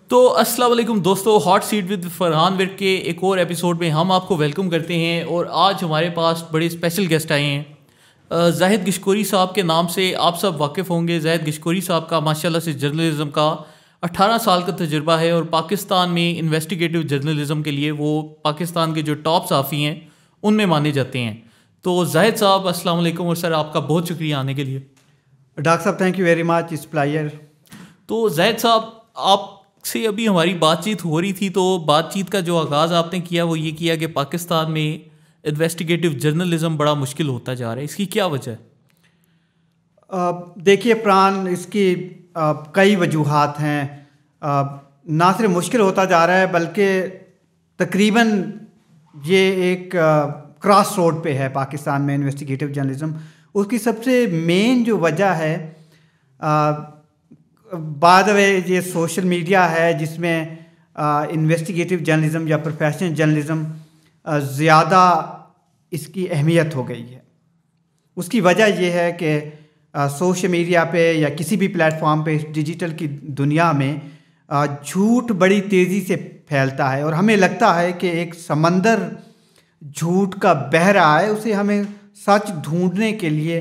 तो अस्सलाम वालेकुम दोस्तों, hot seat with Farhan Virk के एक और एपिसोड में हम आपको वेलकम करते हैं। और आज हमारे पास बड़े स्पेशल गेस्ट आए हैं। जाहिद गिशकोरी साहब के नाम से आप सब वाकिफ़ होंगे। जाहिद गिशकोरी साहब का माशाल्लाह से जर्नलिज़म का 18 साल का तजुर्बा है और पाकिस्तान में इन्वेस्टिगेटिव जर्नलिज़म के लिए वो पाकिस्तान के जो टॉप सहाफ़ी हैं उनमें माने जाते हैं। तो जाहिद साहब अस्सलाम वालेकुम, और सर आपका बहुत शुक्रिया आने के लिए। डॉक्टर साहब थैंक यू वेरी मच, इस प्लायर। तो जाहिद साहब, आपसे अभी हमारी बातचीत हो रही थी, तो बातचीत का जो आगाज़ आपने किया वो ये किया कि पाकिस्तान में इन्वेस्टिगेटिव जर्नलिज़म बड़ा मुश्किल होता जा रहा है। इसकी क्या वजह है? देखिए प्राण, इसकी कई वजूहात हैं। ना सिर्फ मुश्किल होता जा रहा है बल्कि तकरीबन ये एक क्रॉस रोड पे है पाकिस्तान में इन्वेस्टिगेटिव जर्नलिज़म। उसकी सबसे मेन जो वजह है, बाद में ये सोशल मीडिया है जिसमें इन्वेस्टिगेटिव जर्नलिज़म या प्रोफेशनल जर्नलिज़म ज़्यादा इसकी अहमियत हो गई है। उसकी वजह यह है कि सोशल मीडिया पे या किसी भी प्लेटफॉर्म पे डिजिटल की दुनिया में झूठ बड़ी तेज़ी से फैलता है और हमें लगता है कि एक समंदर झूठ का बह रहा है। उसे हमें सच ढूंढने के लिए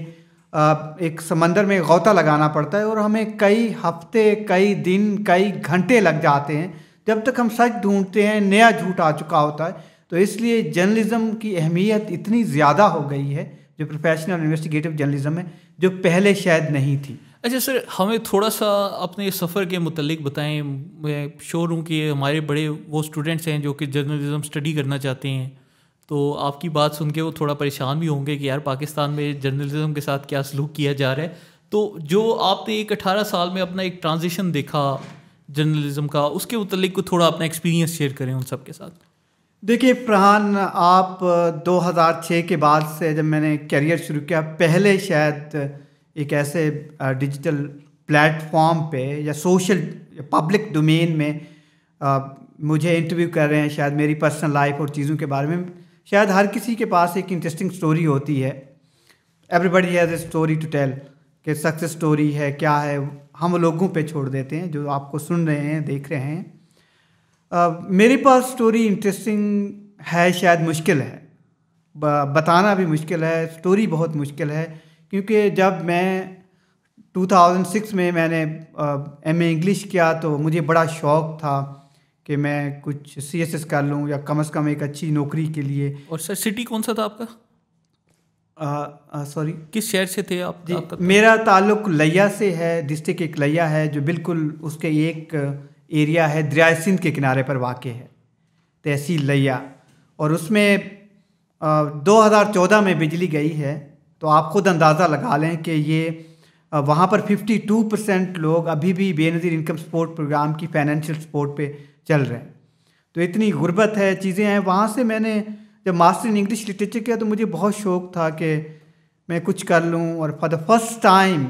एक समंदर में गोता लगाना पड़ता है और हमें कई हफ्ते, कई दिन, कई घंटे लग जाते हैं जब तक हम सच ढूंढते हैं। नया झूठ आ चुका होता है। तो इसलिए जर्नलिज़म की अहमियत इतनी ज़्यादा हो गई है, जो प्रोफेशनल इन्वेस्टिगेटिव जर्नलिज़म है, जो पहले शायद नहीं थी। अच्छा सर, हमें थोड़ा सा अपने सफ़र के मुतल्लिक बताएं। मैं श्योर हूँ कि हमारे बड़े वो स्टूडेंट्स हैं जो कि जर्नलिज़म स्टडी करना चाहते हैं, तो आपकी बात सुन के वो थोड़ा परेशान भी होंगे कि यार पाकिस्तान में जर्नलिज़म के साथ क्या सलूक किया जा रहा है। तो जो आपने एक 18 साल में अपना एक ट्रांजिशन देखा जर्नलिज़म का, उसके मुतल्लिक को थोड़ा अपना एक्सपीरियंस शेयर करें उन सब के साथ। देखिए फरहान, आप 2006 के बाद से जब मैंने करियर शुरू किया, पहले शायद एक ऐसे डिजिटल प्लेटफॉर्म पे या सोशल पब्लिक डोमेन में मुझे इंटरव्यू कर रहे हैं, शायद मेरी पर्सनल लाइफ और चीज़ों के बारे में। शायद हर किसी के पास एक इंटरेस्टिंग स्टोरी होती है। Everybody has a story to tell, कि सक्सेस स्टोरी है क्या है, हम लोगों पे छोड़ देते हैं जो आपको सुन रहे हैं, देख रहे हैं। मेरे पास स्टोरी इंटरेस्टिंग है, शायद मुश्किल है, बताना भी मुश्किल है। स्टोरी बहुत मुश्किल है क्योंकि जब मैं 2006 में मैंने एमए इंग्लिश किया तो मुझे बड़ा शौक़ था कि मैं कुछ सीएसएस कर लूँ या कम से कम एक अच्छी नौकरी के लिए। और सर सिटी कौन सा था आपका? सॉरी, किस शहर से थे आप? जी, मेरा ताल्लुक़ लिया से है। डिस्ट्रिक्ट एक लिया है जो बिल्कुल उसके एक एरिया है, दरिया सिंध के किनारे पर वाक़ है, तहसील लिया। और उसमें 2014 में बिजली गई है, तो आप ख़ुद अंदाज़ा लगा लें कि ये वहाँ पर 52% लोग अभी भी बेनज़ीर इनकम सपोर्ट प्रोग्राम की फाइनेंशियल सपोर्ट पे चल रहे हैं। तो इतनी गुर्बत है, चीज़ें हैं। वहाँ से मैंने जब मास्टर इन इंग्लिश लिटरेचर किया तो मुझे बहुत शौक़ था कि मैं कुछ कर लूँ। और फॉर द फर्स्ट टाइम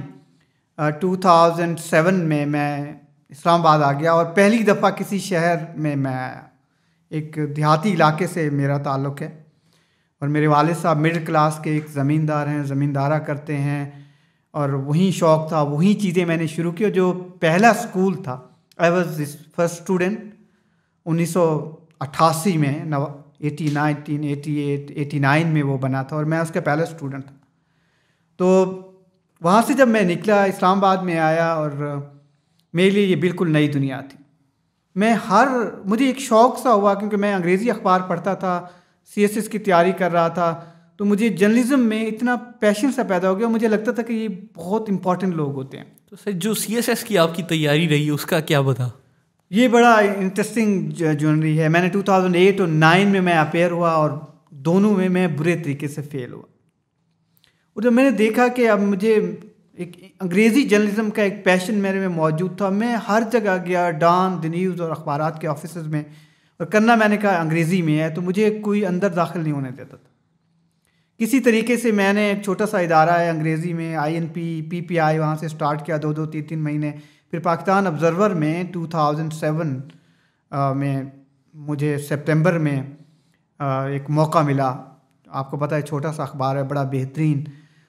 2007 में मैं इस्लामाबाद आ गया और पहली दफ़ा किसी शहर में मैं आया। एक देहाती इलाके से मेरा ताल्लुक़ है और मेरे वालिद साहब मिडिल क्लास के एक ज़मींदार हैं, ज़मींदारा करते हैं, और वहीं शौक़ था, वहीं चीज़ें मैंने शुरू की। जो पहला स्कूल था, I was this first student 1988 में, 1989 में वो बना था और मैं उसका पहला स्टूडेंट था। तो वहाँ से जब मैं निकला, इस्लामाबाद में आया, और मेरे लिए ये बिल्कुल नई दुनिया थी। मुझे एक शौक़ सा हुआ क्योंकि मैं अंग्रेज़ी अखबार पढ़ता था, सीएसएस की तैयारी कर रहा था, तो मुझे जर्नलिज़म में इतना पैशन सा पैदा हो गया। मुझे लगता था कि ये बहुत इंपॉर्टेंट लोग होते हैं। तो सर जो सीएसएस की आपकी तैयारी रही उसका क्या बता? ये बड़ा इंटरेस्टिंग जर्नी है। मैंने 2008 और 9 में मैं अपेयर हुआ और दोनों में मैं बुरे तरीके से फेल हुआ। और जब मैंने देखा कि अब मुझे एक अंग्रेज़ी जर्नलिज़म का एक पैशन मेरे में मौजूद था, मैं हर जगह गया, डॉन, द न्यूज़ और अखबारात के ऑफिस में, और करना मैंने कहा अंग्रेज़ी में है, तो मुझे कोई अंदर दाखिल नहीं होने देता था। किसी तरीके से मैंने एक छोटा सा इदारा है अंग्रेज़ी में, INP, PPI, वहाँ से स्टार्ट किया 2-2, 3-3 महीने। फिर पाकिस्तान ऑब्ज़र्वर में 2007 में मुझे सितंबर में एक मौका मिला। आपको पता है छोटा सा अखबार है, बड़ा बेहतरीन।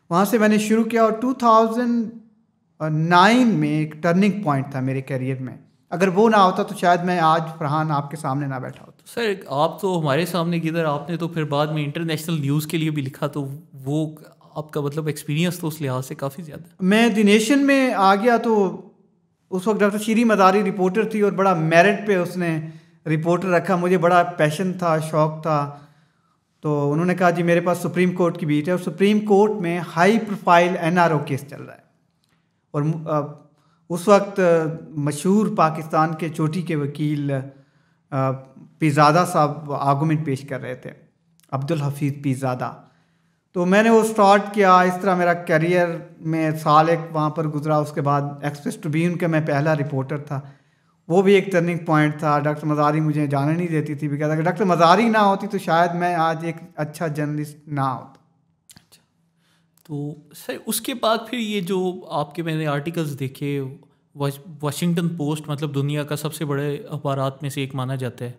वहाँ से मैंने शुरू किया और 2009 में एक टर्निंग पॉइंट था मेरे करियर में। अगर वो ना होता तो शायद मैं आज फरहान आपके सामने ना बैठा होता। सर आप तो हमारे सामने किधर, आपने तो फिर बाद में इंटरनेशनल न्यूज़ के लिए भी लिखा, तो वो आपका मतलब एक्सपीरियंस तो उस लिहाज से काफ़ी ज़्यादा। मैं द नेशन में आ गया तो उस वक्त डॉक्टर शीरी मदारी रिपोर्टर थी और बड़ा मेरिट पे उसने रिपोर्टर रखा। मुझे बड़ा पैशन था, शौक़ था, तो उन्होंने कहा जी मेरे पास सुप्रीम कोर्ट की बीट है और सुप्रीम कोर्ट में हाई प्रोफाइल एनआरओ केस चल रहा है। और उस वक्त मशहूर पाकिस्तान के चोटी के वकील पीरज़ादा साहब आर्गूमेंट पेश कर रहे थे, अब्दुल हफीज़ पीरज़ादा। तो मैंने वो स्टार्ट किया, इस तरह मेरा करियर में साल एक वहाँ पर गुजरा। उसके बाद एक्सप्रेस ट्रिब्यून का मैं पहला रिपोर्टर था, वो भी एक टर्निंग पॉइंट था। डॉक्टर मज़ारी मुझे जाने नहीं देती थी, बिकॉज अगर डॉक्टर मज़ारी ना होती तो शायद मैं आज एक अच्छा जर्नलिस्ट ना होता। अच्छा, तो सर उसके बाद फिर ये जो आपके मैंने आर्टिकल्स देखे, वाशिंगटन पोस्ट मतलब दुनिया का सबसे बड़े अखबारात में से एक माना जाता है,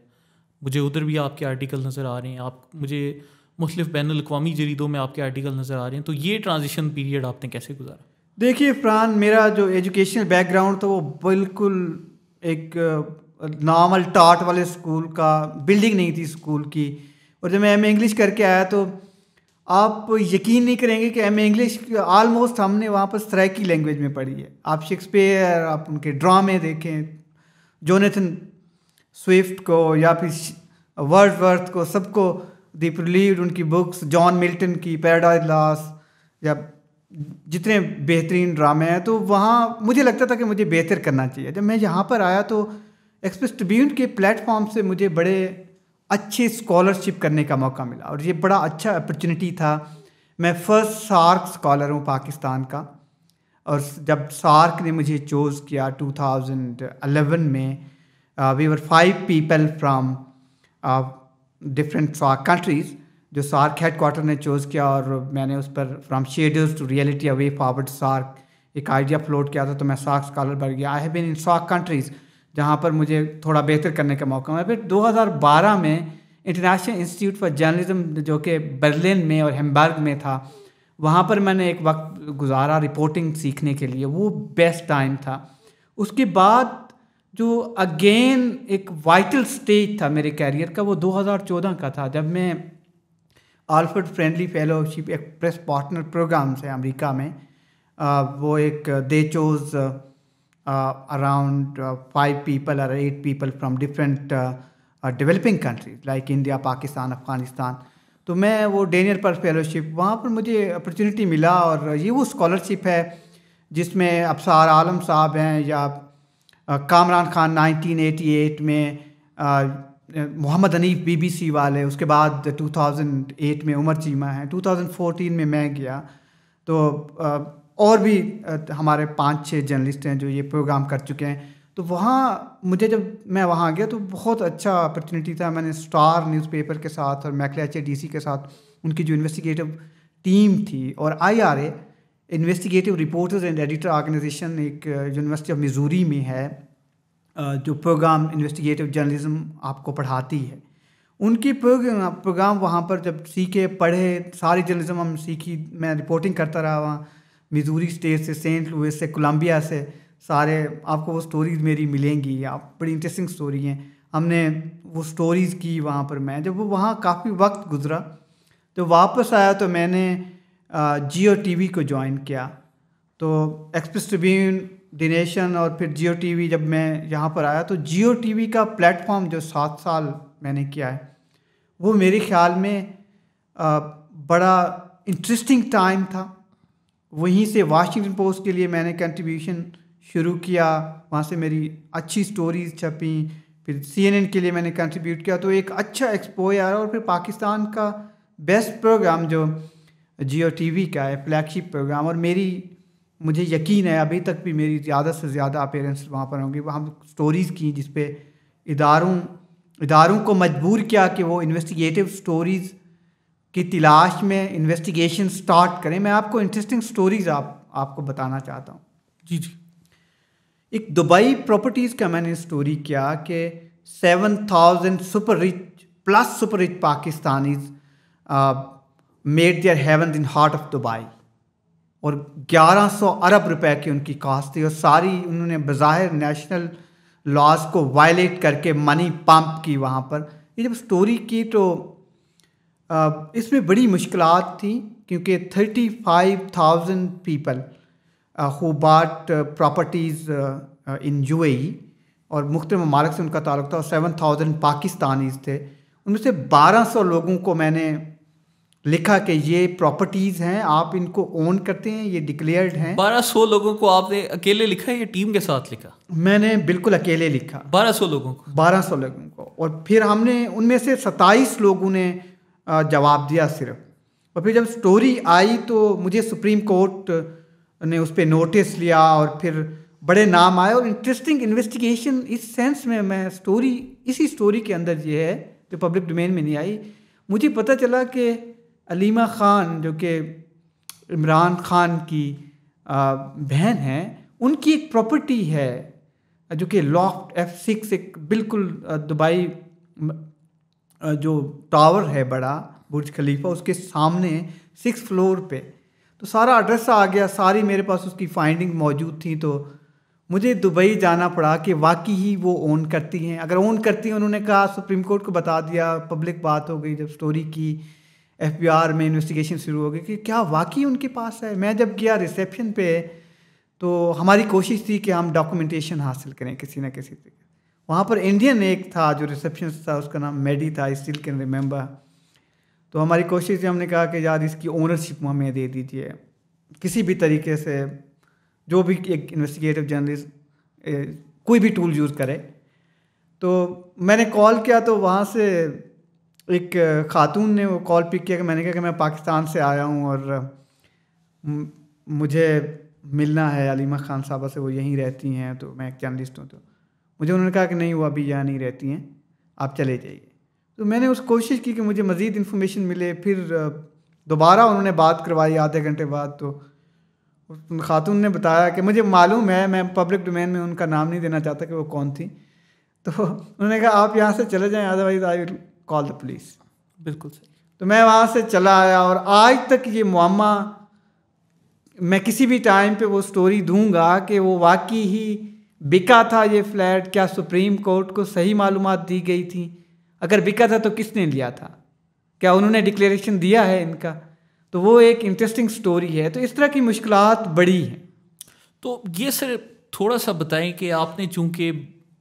मुझे उधर भी आपके आर्टिकल नज़र आ रहे हैं, आप मुझे मुख्तलिफ बैनुल अक़वामी जरीदों में आपके आर्टिकल नज़र आ रहे हैं। तो ये ट्रांजिशन पीरियड आपने कैसे गुजारा? देखिए फरहान, मेरा जो एजुकेशनल बैकग्राउंड था वो बिल्कुल एक नॉर्मल टाट वाले स्कूल का, बिल्डिंग नहीं थी स्कूल की। और जब मैं एम ए इंग्लिश करके आया तो आप यकीन नहीं करेंगे कि एम ए इंग्लिश आलमोस्ट हमने वहाँ पर सराइकी लैंग्वेज में पढ़ी है। आप शेक्सपियर, आप उनके ड्रामे देखें, जोनेथन स्विफ्ट को या फिर वर्ड्सवर्थ को, सबको दी प्रिलीव्ड, उनकी बुक्स, जॉन मिल्टन की पैराडाइज लॉस्ट, या जितने बेहतरीन ड्रामे हैं, तो वहाँ मुझे लगता था कि मुझे बेहतर करना चाहिए। जब मैं यहाँ पर आया तो एक्सप्रेस ट्रिब्यून के प्लेटफॉर्म से मुझे बड़े अच्छी स्कॉलरशिप करने का मौका मिला और ये बड़ा अच्छा अपॉर्चुनिटी था। मैं फर्स्ट सार्क स्कॉलर हूँ पाकिस्तान का, और जब सार्क ने मुझे चूज़ किया 2011 में, we were 5 people from different SAARC countries जो सार्क हेड क्वार्टर ने चूज़ किया, और मैंने उस पर from shadows to reality a way forward SAARC एक आइडिया फ्लोट किया था। तो मैं सार्क स्कॉलर बन गया। I have been in SAARC countries जहाँ पर मुझे थोड़ा बेहतर करने का मौका मिला। फिर 2012 में इंटरनेशनल इंस्टीट्यूट फॉर जर्नलिज्म जो कि बर्लिन में और हैम्बर्ग में था, वहाँ पर मैंने एक वक्त गुजारा रिपोर्टिंग सीखने के लिए। वो बेस्ट टाइम था। उसके बाद जो अगेन एक वाइटल स्टेज था मेरे कैरियर का, वो 2014 का था, जब मैं आल्फ्रेड फ्रेंडली फेलोशिप, एक प्रेस पार्टनर प्रोग्राम से अमेरिका में, वो एक दे chose around 5 people or 8 people from different developing countries like India, Pakistan, Afghanistan। तो मैं वो डेनियल पर फेलोशिप, वहाँ पर मुझे अपॉर्चुनिटी मिला, और ये वो स्कॉलरशिप है जिसमें अबसार आलम साहब हैं, या कामरान खान 1988 में, मोहम्मद हनीफ BBC वाले, उसके बाद 2008 में उमर चीमा हैं, 2014 में मैं गया। तो और भी हमारे 5-6 जर्नलिस्ट हैं जो ये प्रोग्राम कर चुके हैं। तो वहाँ मुझे, जब मैं वहाँ गया तो बहुत अच्छा अपॉर्चुनिटी था। मैंने स्टार न्यूज़पेपर के साथ और मैकलेचर DC के साथ उनकी जो इन्वेस्टिगेटिव टीम थी, और IRA investigative reporters and editor organization एक यूनिवर्सिटी ऑफ मिजूरी में है, जो प्रोग्राम इन्वेस्टिगेटिव जर्नलिज्म आपको पढ़ाती है, उनकी प्रोग्राम वहाँ पर जब सीखे, पढ़े, सारी जर्नलिज्म हम सीखी। मैं रिपोर्टिंग करता रहा वहाँ, मिजूरी स्टेट से, सेंट लुइस से, कोलंबिया से, सारे आपको वो स्टोरीज़ मेरी मिलेंगी। आप बड़ी इंटरेस्टिंग स्टोरी हैं, हमने वो स्टोरीज़ की वहाँ पर। मैं जब वो वहाँ काफ़ी वक्त गुजरा तो वापस आया तो मैंने जियो TV को ज्वाइन किया। तो एक्सप्रेस ट्रिब्यून, द नेशन और फिर जियो TV, जब मैं यहाँ पर आया तो जियो TV का प्लेटफॉर्म जो 7 साल मैंने किया है, वो मेरे ख्याल में बड़ा इंटरेस्टिंग टाइम था। वहीं से वाशिंगटन पोस्ट के लिए मैंने कंट्रीब्यूशन शुरू किया, वहाँ से मेरी अच्छी स्टोरीज छपी। फिर CNN के लिए मैंने कंट्रीब्यूट किया, तो एक अच्छा एक्सपोजर आया। और फिर पाकिस्तान का बेस्ट प्रोग्राम जो जियो TV का है, फ्लैगशिप प्रोग्राम, और मुझे यकीन है अभी तक भी मेरी ज़्यादा से ज़्यादा अपीयरेंस वहाँ पर होंगी। वहाँ स्टोरीज़ की जिस पे इदारों को मजबूर किया कि वो इन्वेस्टिगेटिव स्टोरीज़ की तलाश में इन्वेस्टिगेशन स्टार्ट करें। मैं आपको इंटरेस्टिंग स्टोरीज़ आपको बताना चाहता हूँ। जी जी। एक दुबई प्रॉपर्टीज़ का मैंने स्टोरी किया कि 7,000 super rich Pakistanis made their haven in heart of Dubai, और 1100 अरब रुपए की उनकी कास्ट थी, और सारी उन्होंने बज़ाहिर नेशनल लॉज को वायलेट करके मनी पंप की वहाँ पर। ये जब स्टोरी की तो इसमें बड़ी मुश्किलात थी, क्योंकि 35,000 people who bought properties in UAE और मुख्तलिफ ममालिक से उनका ताल्लुक था, और 7,000 पाकिस्तानीज़ थे। उनमें से 1200 लोगों को मैंने लिखा कि ये प्रॉपर्टीज़ हैं, आप इनको ओन करते हैं, ये डिक्लेयर्ड हैं। 1200 लोगों को आपने अकेले लिखा है या टीम के साथ लिखा? मैंने बिल्कुल अकेले लिखा। 1200 लोगों को? 1200 लोगों को। और फिर हमने उनमें से 27 लोगों ने जवाब दिया सिर्फ। और फिर जब स्टोरी आई तो मुझे सुप्रीम कोर्ट ने उस पर नोटिस लिया, और फिर बड़े नाम आए, और इंटरेस्टिंग इन्वेस्टिगेशन इस सेंस में मैं इसी स्टोरी के अंदर ये है जो पब्लिक डोमेन में नहीं आई। मुझे पता चला कि अलीमा ख़ान, जो कि इमरान ख़ान की बहन हैं, उनकी एक प्रॉपर्टी है जो कि लॉफ्ट F6, एक बिल्कुल दुबई जो टावर है बड़ा बुर्ज खलीफा, उसके सामने 6th फ्लोर पे। तो सारा एड्रेस आ गया, सारी मेरे पास उसकी फाइंडिंग मौजूद थी। तो मुझे दुबई जाना पड़ा कि वाकई ही वो ओन करती हैं। अगर ओन करती हैं, उन्होंने कहा, सुप्रीम कोर्ट को बता दिया, पब्लिक बात हो गई। जब स्टोरी की FBI में इन्वेस्टिगेशन शुरू हो गई कि क्या वाकई उनके पास है। मैं जब गया रिसेप्शन पे, तो हमारी कोशिश थी कि हम डॉक्यूमेंटेशन हासिल करें किसी न किसी तरीके। वहाँ पर इंडियन एक था जो रिसेप्शनिस्ट था, उसका नाम मेडी था, आई स्टिल कैन रिमेंबर। तो हमारी कोशिश थी, हमने कहा कि यार इसकी ओनरशिप हमें दे दीजिए किसी भी तरीके से, जो भी एक इन्वेस्टिगेटिव जर्नलिस्ट कोई भी टूल यूज़ करे। तो मैंने कॉल किया, तो वहाँ से एक खातून ने वो कॉल पिक किया कि मैंने कहा कि मैं पाकिस्तान से आया हूँ और मुझे मिलना है अलीमा ख़ान साहबा से, वो यहीं रहती हैं, तो मैं एक जर्नलिस्ट हूँ। तो मुझे उन्होंने कहा कि नहीं, वो अभी यहाँ नहीं रहती हैं, आप चले जाइए। तो मैंने उस कोशिश की कि मुझे मज़ीद इन्फॉर्मेशन मिले। फिर दोबारा उन्होंने बात करवाई आधे घंटे बाद। तो उन खातून ने बताया कि मुझे मालूम है, मैं पब्लिक डोमेन में उनका नाम नहीं देना चाहता कि वो कौन थी। तो उन्होंने कहा आप यहाँ से चले जाएँ, otherwise I will call the police. बिल्कुल सही। तो मैं वहाँ से चला आया, और आज तक ये मुअम्मा, मैं किसी भी टाइम पे वो स्टोरी दूंगा कि वो वाकई ही बिका था ये फ्लैट, क्या सुप्रीम कोर्ट को सही मालूमात दी गई थी, अगर बिका था तो किसने लिया था, क्या उन्होंने डिक्लेरेशन दिया है इनका। तो वो एक इंटरेस्टिंग स्टोरी है। तो इस तरह की मुश्किलात बड़ी हैं। तो ये सर थोड़ा सा बताएं कि आपने चूँकि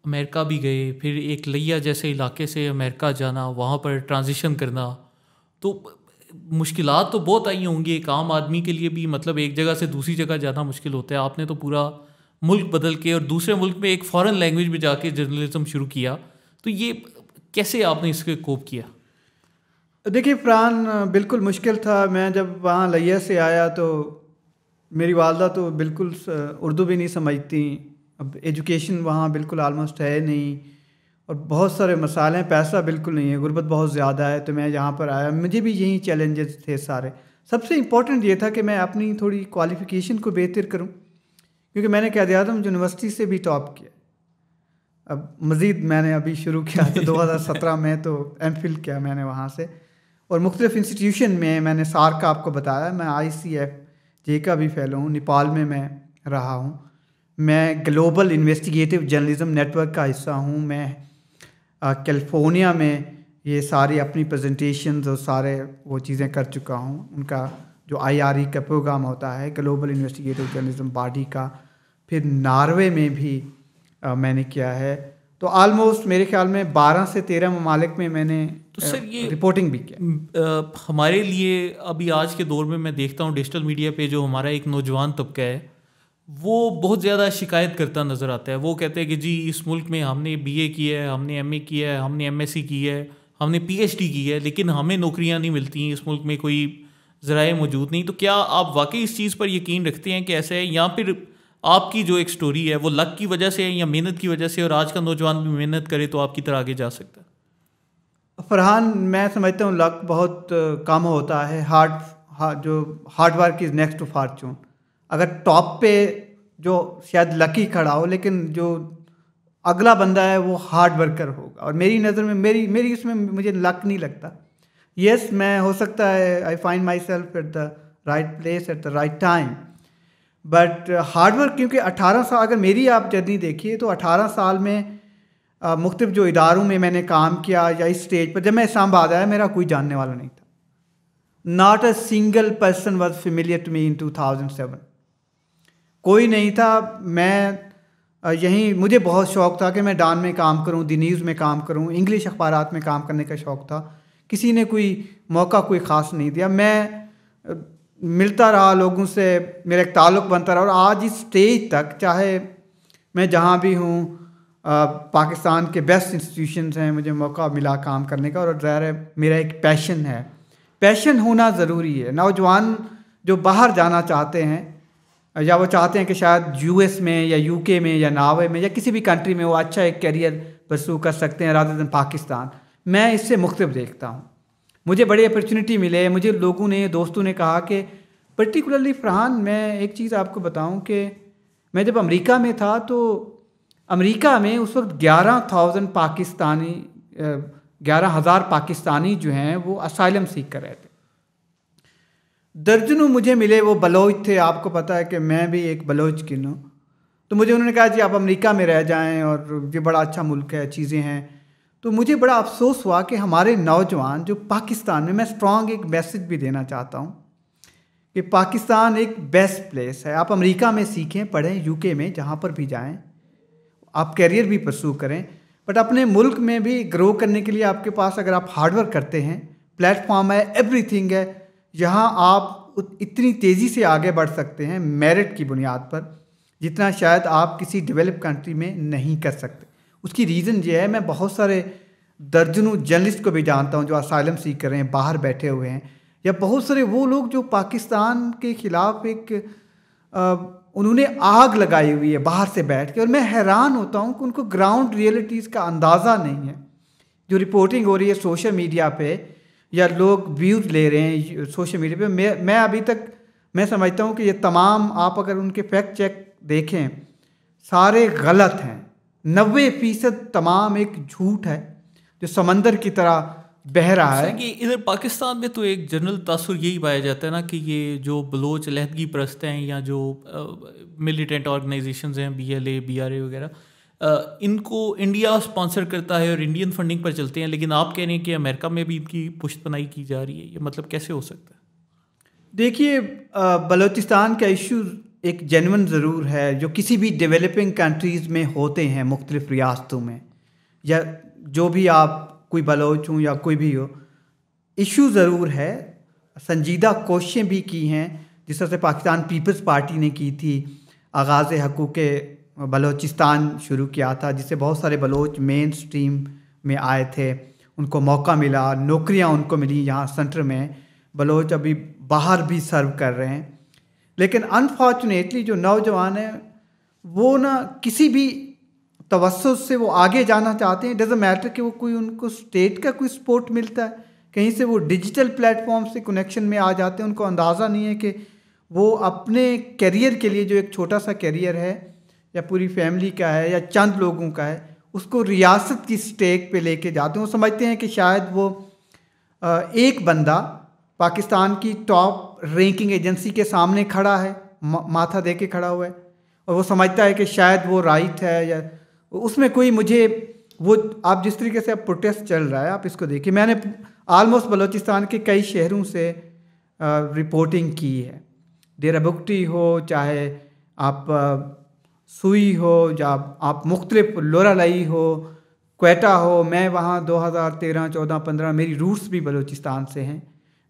अमेरिका भी गए, फिर एक लिया जैसे इलाके से अमेरिका जाना, वहाँ पर ट्रांजिशन करना, तो मुश्किलात तो बहुत आई होंगी एक आम आदमी के लिए भी। मतलब एक जगह से दूसरी जगह जाना मुश्किल होता है। आपने तो पूरा मुल्क बदल के और दूसरे मुल्क में एक फ़ॉरेन लैंग्वेज में जाके जर्नलिज्म शुरू किया, तो ये कैसे आपने इसके कोप किया? देखिए फरहान, बिल्कुल मुश्किल था। मैं जब वहाँ लिया से आया तो मेरी वालदा तो बिल्कुल उर्दू भी नहीं समझती, अब एजुकेशन वहाँ बिल्कुल आलमोस्ट है नहीं, और बहुत सारे मसाले हैं, पैसा बिल्कुल नहीं है, गुर्बत बहुत ज़्यादा है। तो मैं यहाँ पर आया, मुझे भी यही चैलेंजेस थे सारे। सबसे इम्पोर्टेंट ये था कि मैं अपनी थोड़ी क्वालिफ़िकेशन को बेहतर करूँ, क्योंकि मैंने क़ायद-ए-आज़म यूनिवर्सिटी से भी टॉप किया। अब मज़ीद मैंने अभी शुरू किया तो 2017 में तो एमफिल किया मैंने वहाँ से, और मुख्तलिफ़ इंस्टीट्यूशन में मैंने सार का आपको बताया, मैं ICFJ का भी फ़ेलो हूँ, नेपाल में मैं रहा हूँ, मैं ग्लोबल इन्वेस्टिगेटिव जर्नलिज्म नेटवर्क का हिस्सा हूँ, मैं कैलिफोर्निया में ये सारी अपनी प्रेजेंटेशंस और सारे वो चीज़ें कर चुका हूँ। उनका जो IRE का प्रोग्राम होता है, ग्लोबल इन्वेस्टिगेटिव जर्नलिज्म बॉडी का, फिर नॉर्वे में भी मैंने किया है। तो आलमोस्ट मेरे ख्याल में 12 से 13 ममालिक में मैंने तो सर ये रिपोर्टिंग भी किया। हमारे लिए अभी आज के दौर में मैं देखता हूँ डिजिटल मीडिया पे जो हमारा एक नौजवान तबका है वो बहुत ज़्यादा शिकायत करता नज़र आता है। वो कहते हैं कि जी इस मुल्क में हमने BA किया है, हमने MA किया है, हमने MSc की है, हमने PhD की है, लेकिन हमें नौकरियां नहीं मिलती, इस मुल्क में कोई ज़राए मौजूद नहीं। तो क्या आप वाकई इस चीज़ पर यकीन रखते हैं कि ऐसा है, या फिर आपकी जो एक स्टोरी है वो लक की वजह से है या मेहनत की वजह से, और आज का नौजवान भी मेहनत करे तो आपकी तरह आगे जा सकता है? फरहान, मैं समझता हूँ लक बहुत कम होता है। जो hard work is next to fortune. अगर टॉप पे जो शायद लकी खड़ा हो, लेकिन जो अगला बंदा है वो हार्ड वर्कर होगा, और मेरी नज़र में मेरी इसमें मुझे लक नहीं लगता। यस, मैं हो सकता है I find my self at the right place at the right time, but hard work, क्योंकि 18 साल, अगर मेरी आप जर्नी देखिए तो 18 साल में मुख्तलिफ जो इदारों में मैंने काम किया या इस स्टेज पर, जब मैं इस्लामाबाद आया मेरा कोई जानने वाला नहीं था। Not a single person was familiar to me in 2007। कोई नहीं था। मैं यहीं, मुझे बहुत शौक़ था कि मैं डॉन में काम करूं, दी न्यूज़ में काम करूं, इंग्लिश अखबारात में काम करने का शौक़ था। किसी ने कोई मौका कोई ख़ास नहीं दिया। मैं मिलता रहा लोगों से, मेरा एक ताल्लुक़ बनता रहा, और आज इस स्टेज तक, चाहे मैं जहाँ भी हूँ, पाकिस्तान के बेस्ट इंस्टीट्यूशंस हैं, मुझे मौका मिला काम करने का, और ज़ाहिर है मेरा एक पैशन है। पैशन होना ज़रूरी है। नौजवान जो बाहर जाना चाहते हैं, या वो चाहते हैं कि शायद यूएस में या यूके में या नॉर्वे में या किसी भी कंट्री में वो अच्छा एक करियर परस्यू कर सकते हैं रादर देन पाकिस्तान, मैं इससे मुख्तलिफ देखता हूँ। मुझे बड़ी अपॉर्चुनिटी मिले। मुझे लोगों ने, दोस्तों ने कहा कि पर्टिकुलरली फरहान, मैं एक चीज़ आपको बताऊँ कि मैं जब अमेरिका में था तो अमेरिका में उस वक्त 11,000 पाकिस्तानी जो हैं वो असाइलम सीख कर रहे थे। दर्जनों मुझे मिले, वो बलोच थे। आपको पता है कि मैं भी एक बलोच किन हूँ। तो मुझे उन्होंने कहा जी आप अमेरिका में रह जाएं और ये बड़ा अच्छा मुल्क है, चीज़ें हैं। तो मुझे बड़ा अफसोस हुआ कि हमारे नौजवान जो पाकिस्तान में, मैं स्ट्रॉन्ग एक मैसेज भी देना चाहता हूँ कि पाकिस्तान एक बेस्ट प्लेस है। आप अमेरिका में सीखें, पढ़ें, यूके में, जहाँ पर भी जाएँ, आप कैरियर भी परस्यू करें, बट अपने मुल्क में भी ग्रो करने के लिए आपके पास, अगर आप हार्डवर्क करते हैं, प्लेटफॉर्म है, एवरीथिंग है, यहाँ आप इतनी तेज़ी से आगे बढ़ सकते हैं मेरिट की बुनियाद पर, जितना शायद आप किसी डेवलप कंट्री में नहीं कर सकते। उसकी रीज़न ये है, मैं बहुत सारे दर्जनों जर्नलिस्ट को भी जानता हूँ जो असाइलम सीख कर रहे हैं, बाहर बैठे हुए हैं, या बहुत सारे वो लोग जो पाकिस्तान के ख़िलाफ़ एक उन्होंने आग लगाई हुई है बाहर से बैठ के, और मैं हैरान होता हूँ कि उनको ग्राउंड रियलिटीज़ का अंदाज़ा नहीं है। जो रिपोर्टिंग हो रही है सोशल मीडिया पे, या लोग व्यूज़ ले रहे हैं सोशल मीडिया पे, मैं अभी तक मैं समझता हूँ कि ये तमाम, आप अगर उनके फैक्ट चेक देखें, सारे गलत हैं। 90% तमाम एक झूठ है जो समंदर की तरह बह रहा है। कि इधर पाकिस्तान में तो एक जनरल तासुर यही पाया जाता है ना कि ये जो बलोच अलहदगी परस्त हैं, या जो मिलिटेंट ऑर्गेनाइजेशंस हैं, BLA BRA वगैरह, इनको इंडिया स्पॉन्सर करता है और इंडियन फंडिंग पर चलते हैं, लेकिन आप कह रहे हैं कि अमेरिका में भी इनकी पुश्तपनाही की जा रही है। ये मतलब कैसे हो सकता है? देखिए, बलूचिस्तान का इशू एक जेन्युइन ज़रूर है, जो किसी भी डेवलपिंग कंट्रीज़ में होते हैं, मुख्तलिफ रियासतों में, या जो भी आप, कोई बलोच हूँ या कोई भी हो, इशू ज़रूर है। संजीदा कोशिशें भी की हैं, जिस तरह से पाकिस्तान पीपल्स पार्टी ने की थी, आगाज़ हकूक़ बलोचिस्तान शुरू किया था, जिससे बहुत सारे बलोच मेन स्ट्रीम में आए थे, उनको मौका मिला, नौकरियां उनको मिली। यहाँ सेंटर में बलोच अभी बाहर भी सर्व कर रहे हैं, लेकिन अनफॉर्चुनेटली जो नौजवान हैं वो ना किसी भी तवज्जुह से वो आगे जाना चाहते हैं। डज़न्ट मैटर कि वो कोई, उनको स्टेट का कोई सपोर्ट मिलता है, कहीं से वो डिजिटल प्लेटफॉर्म से कनेक्शन में आ जाते हैं। उनको अंदाज़ा नहीं है कि वो अपने करियर के लिए, जो एक छोटा सा करियर है या पूरी फैमिली का है या चंद लोगों का है, उसको रियासत की स्टेक पे लेके जाते हैं। वो समझते हैं कि शायद वो एक बंदा पाकिस्तान की टॉप रैंकिंग एजेंसी के सामने खड़ा है, माथा दे के खड़ा हुआ है, और वो समझता है कि शायद वो राइट है, या उसमें कोई, मुझे वो, आप जिस तरीके से अब प्रोटेस्ट चल रहा है, आप इसको देखिए। मैंने आलमोस्ट बलूचिस्तान के कई शहरों से रिपोर्टिंग की है, डेरा बुगटी हो, चाहे आप सुई हो, या आप मुख्तलिफ लोरालाई हो, क्वेटा हो। मैं वहाँ 2013, 14, 15, मेरी रूट्स भी बलूचिस्तान से हैं।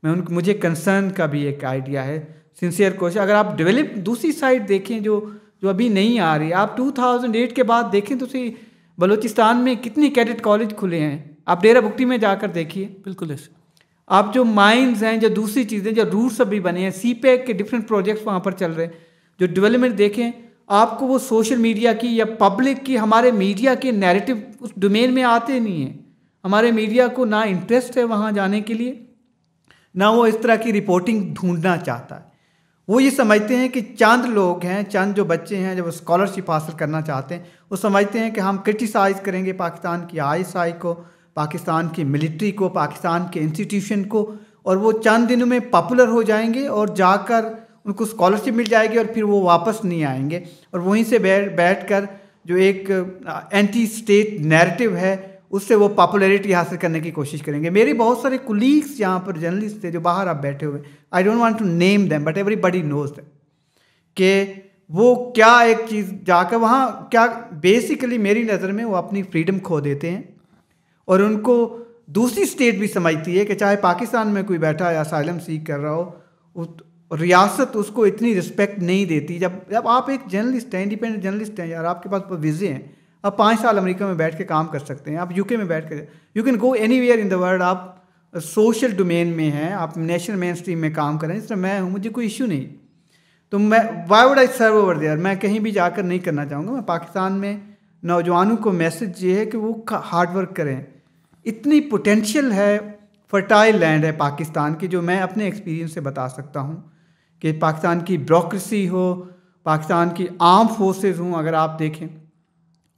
मुझे कंसर्न का भी एक आइडिया है, सिंसियर कोशिश। अगर आप डेवलप दूसरी साइड देखें जो अभी नहीं आ रही, आप 2008 के बाद देखें तो बलूचिस्तान में कितने कैडेट कॉलेज खुले हैं। आप डेरा बुगटी में जाकर देखिए, बिल्कुल ऐसे। आप जो माइंस हैं, जो दूसरी चीज़ें, जो रूट्स अभी बने हैं, CPEC के डिफरेंट प्रोजेक्ट्स वहाँ पर चल रहे हैं, जो डेवलपमेंट देखें, आपको वो सोशल मीडिया की या पब्लिक की, हमारे मीडिया के नैरेटिव उस डोमेन में आते नहीं हैं। हमारे मीडिया को ना इंटरेस्ट है वहाँ जाने के लिए, ना वो इस तरह की रिपोर्टिंग ढूंढना चाहता है। वो ये समझते हैं कि चंद लोग हैं, चंद जो बच्चे हैं, जब स्कॉलरशिप हासिल करना चाहते हैं, वो समझते हैं कि हम क्रिटिसाइज़ करेंगे पाकिस्तान की ISI को, पाकिस्तान की मिलिट्री को, पाकिस्तान के इंस्टीट्यूशन को, और वो चंद दिनों में पॉपुलर हो जाएंगे और जाकर उनको स्कॉलरशिप मिल जाएगी और फिर वो वापस नहीं आएंगे और वहीं से बैठ कर जो एक एंटी स्टेट नैरेटिव है उससे वो पॉपुलैरिटी हासिल करने की कोशिश करेंगे। मेरे बहुत सारे कुलीग्स यहाँ पर जर्नलिस्ट थे जो बाहर आप बैठे हुए, I don't want to name them but everybody knows them, कि वो क्या एक चीज़ जाकर वहाँ क्या बेसिकली मेरी नज़र में वो अपनी फ्रीडम खो देते हैं और उनको दूसरी स्टेट भी समझती है कि चाहे पाकिस्तान में कोई बैठा या असाइलम सीख कर रहा हो, रियासत उसको इतनी रिस्पेक्ट नहीं देती। जब आप एक जर्नलिस्ट हैं, इंडिपेंडेंट जर्नलिस्ट हैं यार, आपके पास वीज़े हैं, आप 5 साल अमेरिका में बैठ के काम कर सकते हैं, आप यूके में बैठ कर you can go anywhere in the world, आप सोशल डोमेन में हैं, आप नेशनल मेन स्ट्रीम में काम करें, इस तरह मैं हूँ, मुझे कोई इशू नहीं। तो मैं why would I serve over there, मैं कहीं भी जाकर नहीं करना चाहूँगा। मैं पाकिस्तान में नौजवानों को मैसेज ये है कि वो हार्ड वर्क करें, इतनी पोटेंशियल है, फर्टाइल लैंड है पाकिस्तान की, जो मैं अपने एक्सपीरियंस से बता सकता हूँ कि पाकिस्तान की ब्यूरोक्रेसी हो, पाकिस्तान की आर्म फोर्सेस हों, अगर आप देखें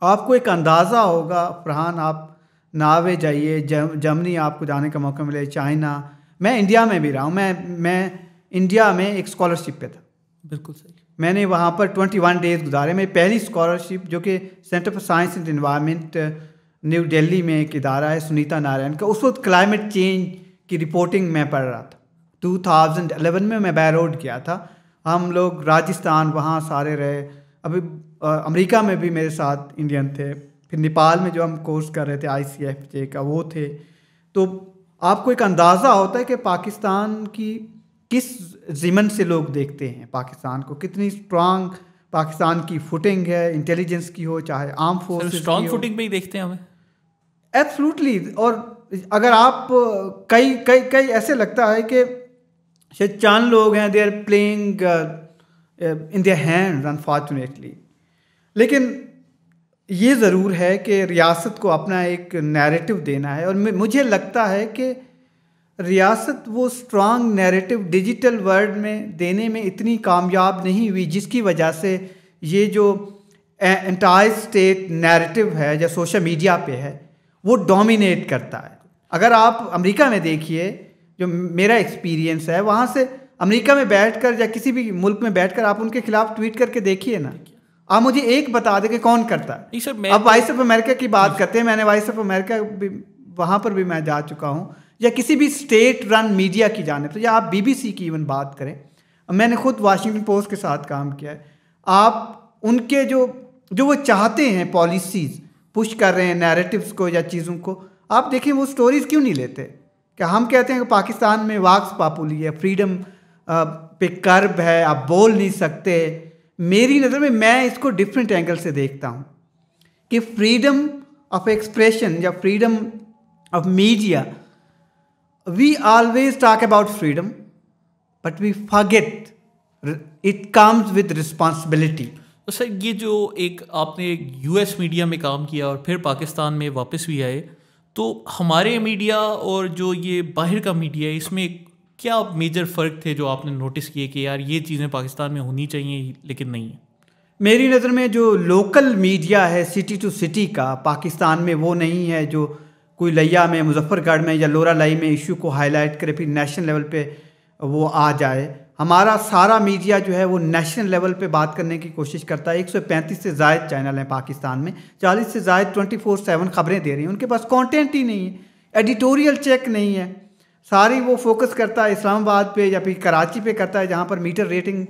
आपको एक अंदाज़ा होगा। फरहान, आप नावे जाइए, जर्मनी आपको जाने का मौका मिले, चाइना, मैं इंडिया में भी रहा हूँ, मैं इंडिया में एक स्कॉलरशिप पे था। बिल्कुल सही। मैंने वहाँ पर 21 डेज़ गुजारे। मेरी पहली स्कॉलरशिप जो कि centre for science and environment new Delhi में एक इदारा है सुनीता नारायण का, उस वक्त क्लाइमेट चेंज की रिपोर्टिंग मैं पढ़ रहा था। 2011 में मैं बैरोड गया था, हम लोग राजस्थान वहाँ सारे रहे, अभी अमेरिका में भी मेरे साथ इंडियन थे, फिर नेपाल में जो हम कोर्स कर रहे थे ICFJ का वो थे। तो आपको एक अंदाज़ा होता है कि पाकिस्तान की किस ज़िमन से लोग देखते हैं पाकिस्तान को, कितनी स्ट्रांग पाकिस्तान की फुटिंग है, इंटेलिजेंस की हो चाहे आर्म फोर्स, स्ट्रांग फुटिंग पे ही देखते हैं हमें। एब्सोल्युटली। और अगर आप कई ऐसे लगता है कि शायद चांद लोग हैं, they are playing in their hands unfortunately. लेकिन ये ज़रूर है कि रियासत को अपना एक नैरेटिव देना है और मुझे लगता है कि रियासत वो स्ट्रांग नैरेटिव डिजिटल वर्ल्ड में देने में इतनी कामयाब नहीं हुई, जिसकी वजह से ये जो एंटायर स्टेट नैरेटिव है जो सोशल मीडिया पे है वो डोमिनेट करता है। अगर आप अमेरिका में देखिए, जो मेरा एक्सपीरियंस है वहाँ से, अमेरिका में बैठकर या किसी भी मुल्क में बैठकर आप उनके खिलाफ ट्वीट करके देखिए ना, आप मुझे एक बता दें कि कौन करता है। अब वॉइस ऑफ अमेरिका की बात करते हैं, मैंने वॉइस ऑफ अमेरिका वहाँ पर भी मैं जा चुका हूँ, या किसी भी स्टेट रन मीडिया की जाने तो, या आप BBC की इवन बात करें, मैंने खुद वाशिंगटन पोस्ट के साथ काम किया है, आप उनके जो वो चाहते हैं पॉलिसीज़ पुश कर रहे हैं नैरेटिव्स को या चीज़ों को, आप देखें वो स्टोरीज़ क्यों नहीं लेते। क्या हम कहते हैं कि पाकिस्तान में वाक्स पापुली है, फ्रीडम पे कर्ब है, आप बोल नहीं सकते। मेरी नज़र में मैं इसको डिफरेंट एंगल से देखता हूँ कि फ्रीडम ऑफ एक्सप्रेशन या freedom of media, we always talk about freedom but we forget it comes with responsibility। तो सर ये जो एक आपने US मीडिया में काम किया और फिर पाकिस्तान में वापस भी आए, तो हमारे मीडिया और जो ये बाहर का मीडिया है इसमें क्या मेजर फ़र्क थे जो आपने नोटिस किए कि यार ये चीज़ें पाकिस्तान में होनी चाहिए लेकिन नहीं है? मेरी नज़र में जो लोकल मीडिया है सिटी टू सिटी का पाकिस्तान में वो नहीं है, जो कोई लिया में, मुजफ्फरगढ़ में या लोरा लाई में इशू को हाईलाइट करे फिर नेशनल लेवल पे वो आ जाए। हमारा सारा मीडिया जो है वो नेशनल लेवल पे बात करने की कोशिश करता है। 135 से ज़ायद चैनल हैं पाकिस्तान में, 40 से ज़ायद 24/7 खबरें दे रही हैं, उनके पास कंटेंट ही नहीं है, एडिटोरियल चेक नहीं है, सारी वो फोकस करता है इस्लामाबाद पे या फिर कराची पे करता है जहाँ पर मीटर रेटिंग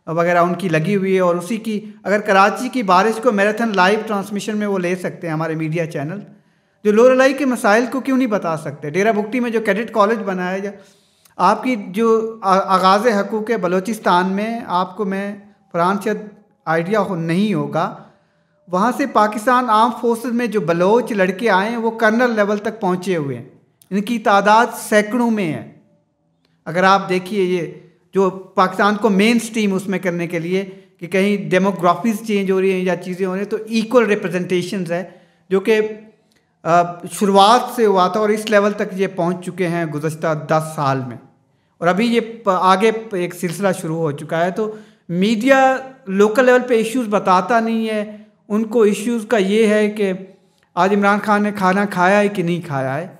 वगैरह उनकी लगी हुई है। और उसी की अगर कराची की बारिश को मैराथन लाइव ट्रांसमिशन में वो ले सकते हैं हमारे मीडिया चैनल, जो लोरलाई के मसाइल को क्यों नहीं बता सकते। डेरा बुगटी में जो कैडेट कॉलेज बना है, या आपकी जो आगाज़ हकूक़ बलोचिस्तान में, आपको मैं फरहान शायद आइडिया नहीं होगा, वहाँ से पाकिस्तान आर्म फोर्सेस में जो बलोच लड़के आए हैं वो कर्नल लेवल तक पहुँचे हुए हैं, इनकी तादाद सैकड़ों में है। अगर आप देखिए ये जो पाकिस्तान को मेन स्ट्रीम उसमें करने के लिए कि कहीं डेमोग्राफीज चेंज हो रही हैं या चीज़ें हो रही हैं, तो इक्वल रिप्रेजेंटेशंस है जो कि शुरुआत से हुआ था और इस लेवल तक ये पहुंच चुके हैं गुज़श्ता 10 साल में, और अभी ये आगे एक सिलसिला शुरू हो चुका है। तो मीडिया लोकल लेवल पे इश्यूज़ बताता नहीं है, उनको इश्यूज़ का ये है कि आज इमरान खान ने खाना खाया है कि नहीं खाया है,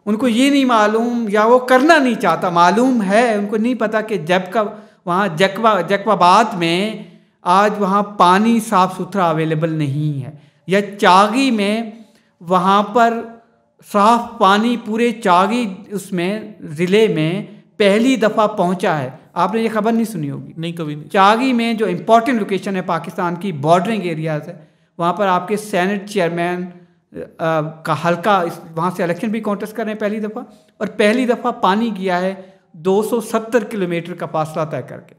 उनको ये नहीं मालूम, या वो करना नहीं चाहता, मालूम है उनको नहीं पता कि जब का वहाँ जैकबाबाद में आज वहाँ पानी साफ़ सुथरा अवेलेबल नहीं है, या चागी में वहाँ पर साफ पानी पूरे चागी उसमें ज़िले में पहली दफ़ा पहुँचा है। आपने ये खबर नहीं सुनी होगी? नहीं, कभी नहीं। चागी में जो इम्पोर्टेंट लोकेशन है पाकिस्तान की, बॉर्डरिंग एरियाज़ है, वहाँ पर आपके सेनेट चेयरमैन का हल्का वहाँ से इलेक्शन भी कॉन्टेस्ट कर रहे हैं पहली दफ़ा, और पहली दफ़ा पानी गया है 270 किलोमीटर का फासला तय करके,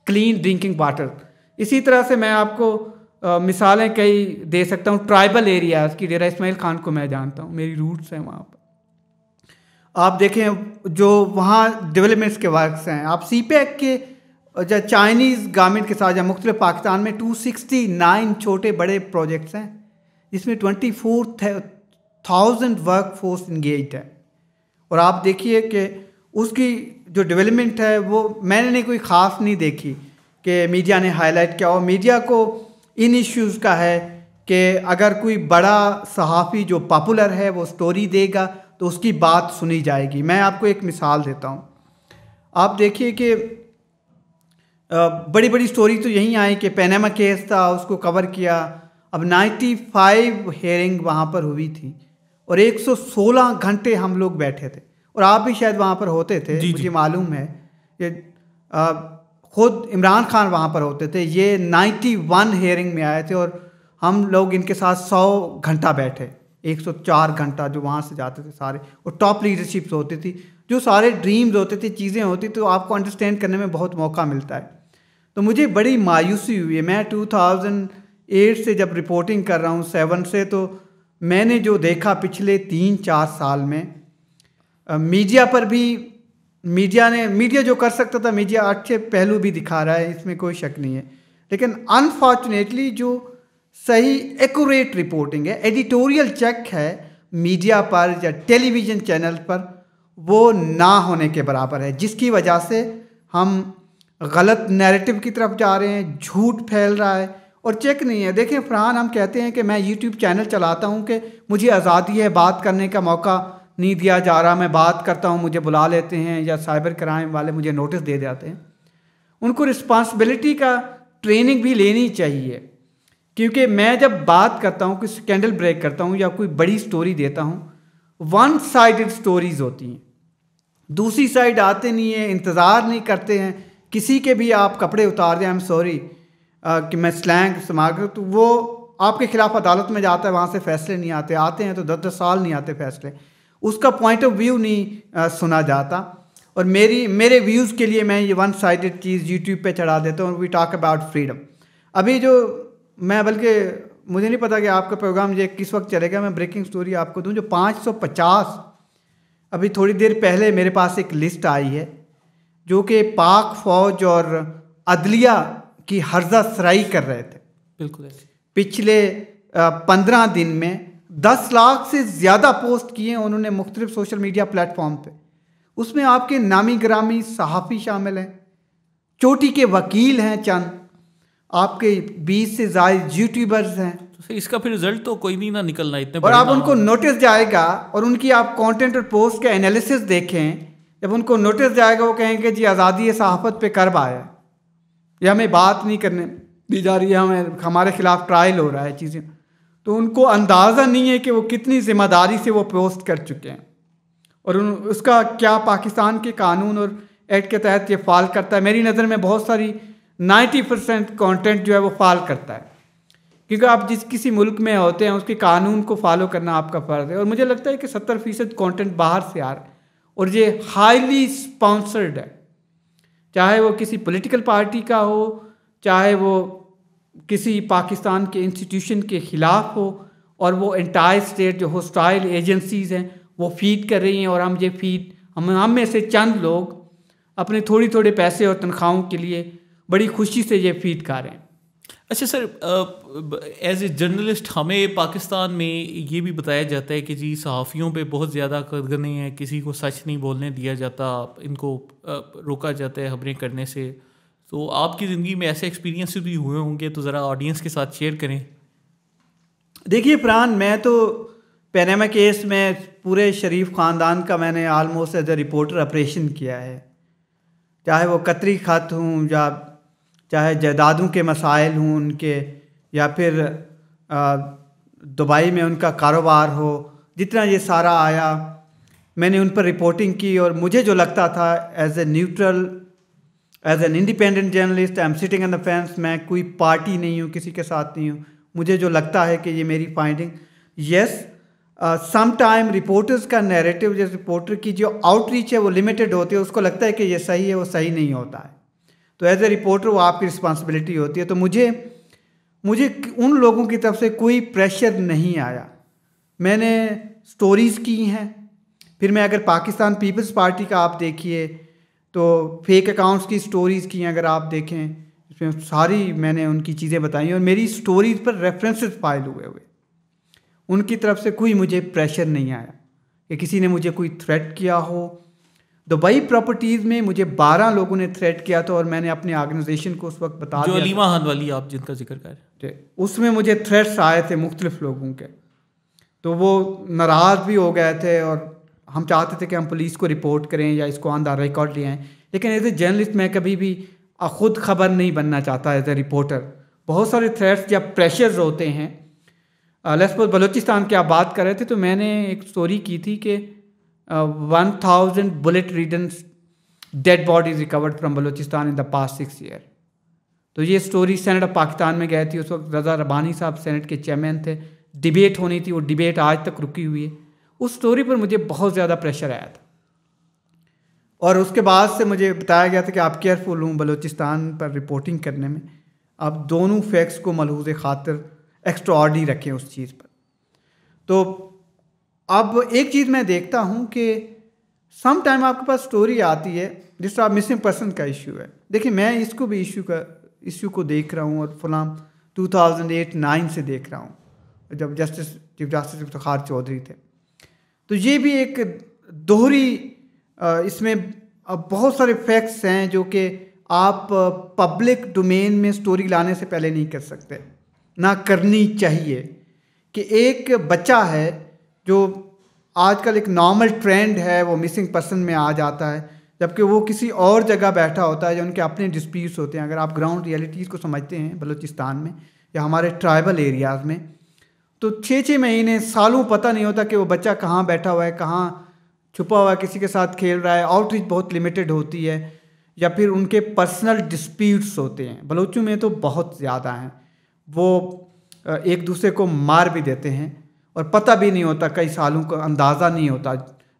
क्लीन ड्रिंकिंग वाटर। इसी तरह से मैं आपको मिसालें कई दे सकता हूँ। ट्राइबल एरियाज़ की, डेरा इस्माइल खान को मैं जानता हूँ, मेरी रूट्स हैं वहाँ पर। आप देखें जो वहाँ डेवलपमेंट्स के वर्क्स हैं, आप CPEC के जो चाइनीज़ गवर्नमेंट के साथ या मुख्तलिफ पाकिस्तान में 269 छोटे बड़े प्रोजेक्ट्स हैं, जिसमें 24,000 वर्क फोर्स इंगेज है। और आप देखिए कि उसकी जो डेवलपमेंट है वो मैंने कोई ख़ास नहीं देखी कि मीडिया ने हाईलाइट किया। और मीडिया को इन इश्यूज़ का है कि अगर कोई बड़ा सहाफ़ी जो पॉपुलर है वो स्टोरी देगा तो उसकी बात सुनी जाएगी। मैं आपको एक मिसाल देता हूँ। आप देखिए कि बड़ी बड़ी स्टोरी तो यहीं आई कि पैनामा केस था, उसको कवर किया। अब 95 हेयरिंग वहाँ पर हुई थी और 116 घंटे हम लोग बैठे थे, और आप भी शायद वहाँ पर होते थे, मुझे मालूम है। ये खुद इमरान खान वहाँ पर होते थे। ये 91 हेयरिंग में आए थे और हम लोग इनके साथ 100 घंटा बैठे, 104 घंटा जो वहाँ से जाते थे सारे, और टॉप लीडरशिप्स होती थी, जो सारे ड्रीम्स होते थे, चीज़ें होती, तो आपको अंडरस्टैंड करने में बहुत मौका मिलता है। तो मुझे बड़ी मायूसी हुई है। मैं 2008 से जब रिपोर्टिंग कर रहा हूँ, 7 से, तो मैंने जो देखा पिछले 3-4 साल में मीडिया पर भी, मीडिया जो कर सकता था, मीडिया अच्छे पहलू भी दिखा रहा है, इसमें कोई शक नहीं है। लेकिन अनफॉर्चुनेटली जो सही एक्यूरेट रिपोर्टिंग है, एडिटोरियल चेक है मीडिया पर या टेलीविज़न चैनल पर, वो ना होने के बराबर है, जिसकी वजह से हम गलत नैरेटिव की तरफ जा रहे हैं, झूठ फैल रहा है और चेक नहीं है। देखें फरहान, हम कहते हैं कि मैं यूट्यूब चैनल चलाता हूं कि मुझे आज़ादी है, बात करने का मौका नहीं दिया जा रहा, मैं बात करता हूं, मुझे बुला लेते हैं, या साइबर क्राइम वाले मुझे नोटिस दे जाते हैं। उनको रिस्पॉन्सिबिलिटी का ट्रेनिंग भी लेनी चाहिए, क्योंकि मैं जब बात करता हूँ, कोई स्कैंडल ब्रेक करता हूँ या कोई बड़ी स्टोरी देता हूँ, वन साइडेड स्टोरीज होती हैं, दूसरी साइड आते नहीं है, इंतज़ार नहीं करते हैं। किसी के भी आप कपड़े उतार दें, आई एम सॉरी कि मैं स्लैंग इस्तेमाल करूँ, तो वो आपके खिलाफ अदालत में जाता है, वहाँ से फैसले नहीं आते हैं तो 10-10 साल नहीं आते फैसले, उसका पॉइंट ऑफ व्यू नहीं सुना जाता। और मेरे व्यूज़ के लिए मैं ये वन साइडेड चीज़ यूट्यूब पे चढ़ा देता हूँ। We talk about freedom. अभी जो मैं, बल्कि मुझे नहीं पता कि आपका प्रोग्राम ये किस वक्त चलेगा, मैं ब्रेकिंग स्टोरी आपको दूँ। जो 550, अभी थोड़ी देर पहले मेरे पास एक लिस्ट आई है जो कि पाक फौज और अदलिया की हर्जा सराई कर रहे थे। बिल्कुल। पिछले 15 दिन में 10 लाख से ज़्यादा पोस्ट किए उन्होंने मुख्तलिफ सोशल मीडिया प्लेटफॉर्म पे। उसमें आपके नामी ग्रामी सहाफ़ी शामिल हैं, चोटी के वकील हैं, चंद आपके 20 से ज़्यादा यूट्यूबर्स हैं। तो इसका फिर रिजल्ट तो कोई नहीं ना निकलना इतने, और आप उनको नोटिस जाएगा और उनकी आप कंटेंट और पोस्ट के एनालिसिस देखें, जब उनको नोटिस जाएगा वो कहेंगे जी आज़ादी सहाफ़त पे कर्ब आया, या हमें बात नहीं करने दी जा रही है, हमारे खिलाफ ट्रायल हो रहा है चीज़ें। तो उनको अंदाज़ा नहीं है कि वो कितनी ज़िम्मेदारी से वो पोस्ट कर चुके हैं और उसका क्या पाकिस्तान के कानून और एक्ट के तहत ये फॉल करता है। मेरी नज़र में बहुत सारी 90% कंटेंट जो है वो फॉल करता है, क्योंकि आप जिस किसी मुल्क में होते हैं उसके कानून को फॉलो करना आपका फ़र्ज़ है। और मुझे लगता है कि 70% कंटेंट बाहर से आ रहा है और ये हाईली स्पॉन्सर्ड है, चाहे वो किसी पॉलिटिकल पार्टी का हो, चाहे वो किसी पाकिस्तान के इंस्टीट्यूशन के ख़िलाफ़ हो, और वो एंटायर स्टेट जो होस्टाइल एजेंसीज़ हैं वो फीड कर रही हैं। और हम में से चंद लोग अपने थोड़े पैसे और तनख्वाहों के लिए बड़ी खुशी से ये फीड कर रहे हैं। अच्छा सर, एज ए जर्नलिस्ट हमें पाकिस्तान में ये भी बताया जाता है कि जी सहाफ़ियों पे बहुत ज़्यादा कदगने हैं, किसी को सच नहीं बोलने दिया जाता, इनको रोका जाता है खबरें करने से। तो आपकी ज़िंदगी में ऐसे एक्सपीरियंस भी हुए होंगे, तो ज़रा ऑडियंस के साथ शेयर करें। देखिए फरहान, मैं तो पैनामा केस में पूरे शरीफ ख़ानदान का मैंने almost as a reporter operation किया है, चाहे वो कतरी ख़त हूँ या चाहे जायदादों के मसाइल हों उनके, या फिर दुबई में उनका कारोबार हो, जितना ये सारा आया मैंने उन पर रिपोर्टिंग की। और मुझे जो लगता था as a neutral, as an independent journalist, I am sitting on the fence, मैं कोई पार्टी नहीं हूँ, किसी के साथ नहीं हूँ, मुझे जो लगता है कि ये मेरी finding, yes some time reporters का नैरेटिव, जैसे रिपोर्टर की जो आउटरीच है वो लिमिटेड होती है, उसको लगता है कि ये सही है, वो सही नहीं होता है। तो एज ए रिपोर्टर वो आपकी रिस्पॉन्सिबिलिटी होती है। तो मुझे उन लोगों की तरफ से कोई प्रेशर नहीं आया। मैंने स्टोरीज़ की हैं, फिर मैं अगर पाकिस्तान पीपल्स पार्टी का आप देखिए तो फेक अकाउंट्स की स्टोरीज़ की हैं, अगर आप देखें इसमें सारी मैंने उनकी चीज़ें बताई और मेरी स्टोरीज़ पर रेफरेंसेस फाइल हुए। उनकी तरफ से कोई मुझे प्रेशर नहीं आया कि किसी ने मुझे कोई थ्रेट किया हो। दुबई प्रॉपर्टीज़ में मुझे 12 लोगों ने थ्रेट किया था और मैंने अपने ऑर्गेनाइजेशन को उस वक्त बता दिया, जो अलीमा खान वाली आप जिनका जिक्र कर रहे हैं, उसमें मुझे थ्रेट्स आए थे मुख्तलिफ लोगों के। तो वो नाराज़ भी हो गए थे और हम चाहते थे कि हम पुलिस को रिपोर्ट करें या इसको ऑन द रिकॉर्ड ले आएँ। लेकिन एज ए जर्नलिस्ट मैं कभी भी ख़ुद खबर नहीं बनना चाहता एज ए रिपोर्टर। बहुत सारे थ्रेट्स या प्रेशर्स होते हैं। लेट्स सपोज बलूचिस्तान की आप बात कर रहे थे, तो मैंने एक स्टोरी की थी कि 1000 bullet ridden dead bodies recovered from Balochistan in the past 6 year. तो ये स्टोरी सेनेट ऑफ पाकिस्तान में गए थी, उस वक्त रज़ा रबानी साहब सेनेट के चेयरमैन थे, डिबेट होनी थी, वो डिबेट आज तक रुकी हुई है। उस स्टोरी पर मुझे बहुत ज़्यादा प्रेशर आया था और उसके बाद से मुझे बताया गया था कि आप केयरफुल हूँ बलूचिस्तान पर रिपोर्टिंग करने में, आप दोनों फैक्ट्स को मलहूज़ खातिर एक्स्ट्रा ऑर्डी रखें उस चीज़ पर। तो अब एक चीज़ मैं देखता हूँ कि सम टाइम आपके पास स्टोरी आती है जिस तरह मिसिंग पर्सन का इशू है। देखिए मैं इसको भी इशू को देख रहा हूँ और फलां 2008-9 से देख रहा हूँ, जब चीफ जस्टिस इफ्तिखार चौधरी थे। तो ये भी एक दोहरी, इसमें बहुत सारे फैक्ट्स हैं जो कि आप पब्लिक डोमेन में स्टोरी लाने से पहले नहीं कर सकते, ना करनी चाहिए। कि एक बच्चा है जो आजकल एक नॉर्मल ट्रेंड है, वो मिसिंग पर्सन में आ जाता है, जबकि वो किसी और जगह बैठा होता है जो उनके अपने डिस्प्यूट्स होते हैं। अगर आप ग्राउंड रियलिटीज़ को समझते हैं बलूचिस्तान में या हमारे ट्राइबल एरियाज़ में, तो 6-6 महीने, सालों पता नहीं होता कि वो बच्चा कहाँ बैठा हुआ है, कहाँ छुपा हुआ है, किसी के साथ खेल रहा है। आउटरीच बहुत लिमिटेड होती है, या फिर उनके पर्सनल डिस्प्यूट्स होते हैं। बलूचों में तो बहुत ज़्यादा हैं, वो एक दूसरे को मार भी देते हैं और पता भी नहीं होता, कई सालों का अंदाज़ा नहीं होता।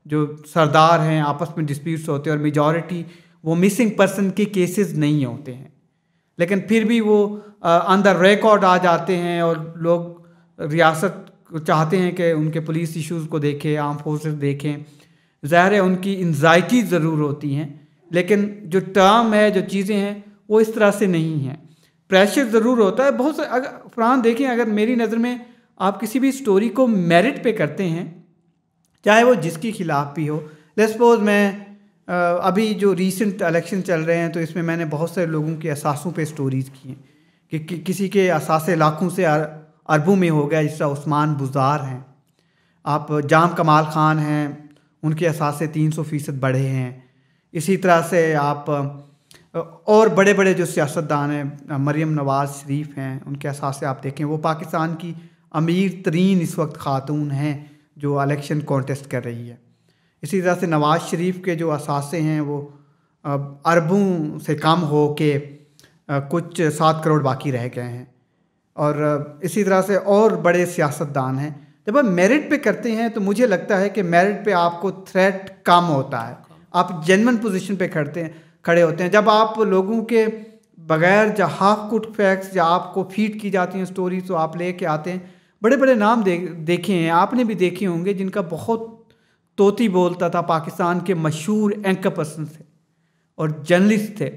जो सरदार हैं आपस में डिस्प्यूट्स होते हैं और मेजॉरिटी वो मिसिंग पर्सन के केसेस नहीं होते हैं, लेकिन फिर भी वो ऑन द रिकॉर्ड आ जाते हैं और लोग रियासत चाहते हैं कि उनके पुलिस इश्यूज़ को देखें, आर्म फोर्सेस देखें। ज़ाहिर है उनकी एंजाइटी ज़रूर होती हैं, लेकिन जो टर्म है, जो चीज़ें हैं, वो इस तरह से नहीं हैं। प्रेशर ज़रूर होता है बहुत सारे। अगर फरहान देखें, अगर मेरी नज़र में आप किसी भी स्टोरी को मेरिट पे करते हैं, चाहे वो जिसके ख़िलाफ़ भी हो। लेट्स सपोज मैं अभी जो रीसेंट इलेक्शन चल रहे हैं, तो इसमें मैंने बहुत सारे लोगों के असासों पे स्टोरीज़ की हैं कि किसी के असासे लाखों से अरबों में हो गया। जिस तरह उस्मान बुज़ार हैं, आप जाम कमाल ख़ान हैं, उनके असासे 300% बढ़े हैं। इसी तरह से आप और बड़े बड़े जो सियासतदान हैं, मरियम नवाज़ शरीफ हैं, उनके असासे आप देखें, वो पाकिस्तान की अमीर तरीन इस वक्त ख़ातून हैं जो इलेक्शन कॉन्टेस्ट कर रही है। इसी तरह से नवाज़ शरीफ के जो असासे हैं वो अरबों से कम हो के कुछ 7 करोड़ बाकी रह गए हैं। और इसी तरह से और बड़े सियासतदान हैं। जब आप मेरिट पे करते हैं तो मुझे लगता है कि मेरिट पे आपको थ्रेट कम होता है, आप जेन्युइन पोजीशन पे खड़े होते हैं। जब आप लोगों के बगैर या हाफ कुट फैक्ट्स या आपको फीड की जाती हैं स्टोरी, तो आप लेके आते हैं। बड़े बड़े नाम देखे हैं, आपने भी देखे होंगे, जिनका बहुत तोती बोलता था, पाकिस्तान के मशहूर एंकर पर्सन थे और जर्नलिस्ट थे।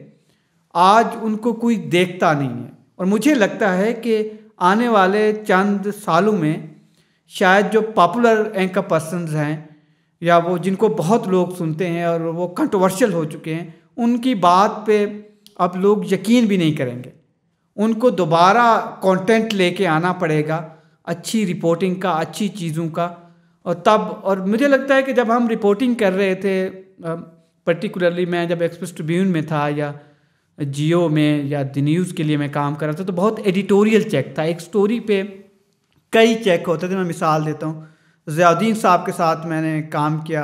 आज उनको कोई देखता नहीं है और मुझे लगता है कि आने वाले चंद सालों में शायद जो पॉपुलर एंकर पर्सन्स हैं या वो जिनको बहुत लोग सुनते हैं और वो कंट्रोवर्शियल हो चुके हैं, उनकी बात पे अब लोग यकीन भी नहीं करेंगे। उनको दोबारा कंटेंट लेके आना पड़ेगा, अच्छी रिपोर्टिंग का, अच्छी चीज़ों का। और मुझे लगता है कि जब हम रिपोर्टिंग कर रहे थे पर्टिकुलरली मैं जब एक्सप्रेस ट्रिब्यून में था या जियो में या द न्यूज़ के लिए मैं काम कर रहा था, तो बहुत एडिटोरियल चेक था। एक स्टोरी पे कई चेक होते थे। मैं मिसाल देता हूँ, ज़ियाउद्दीन साहब के साथ मैंने काम किया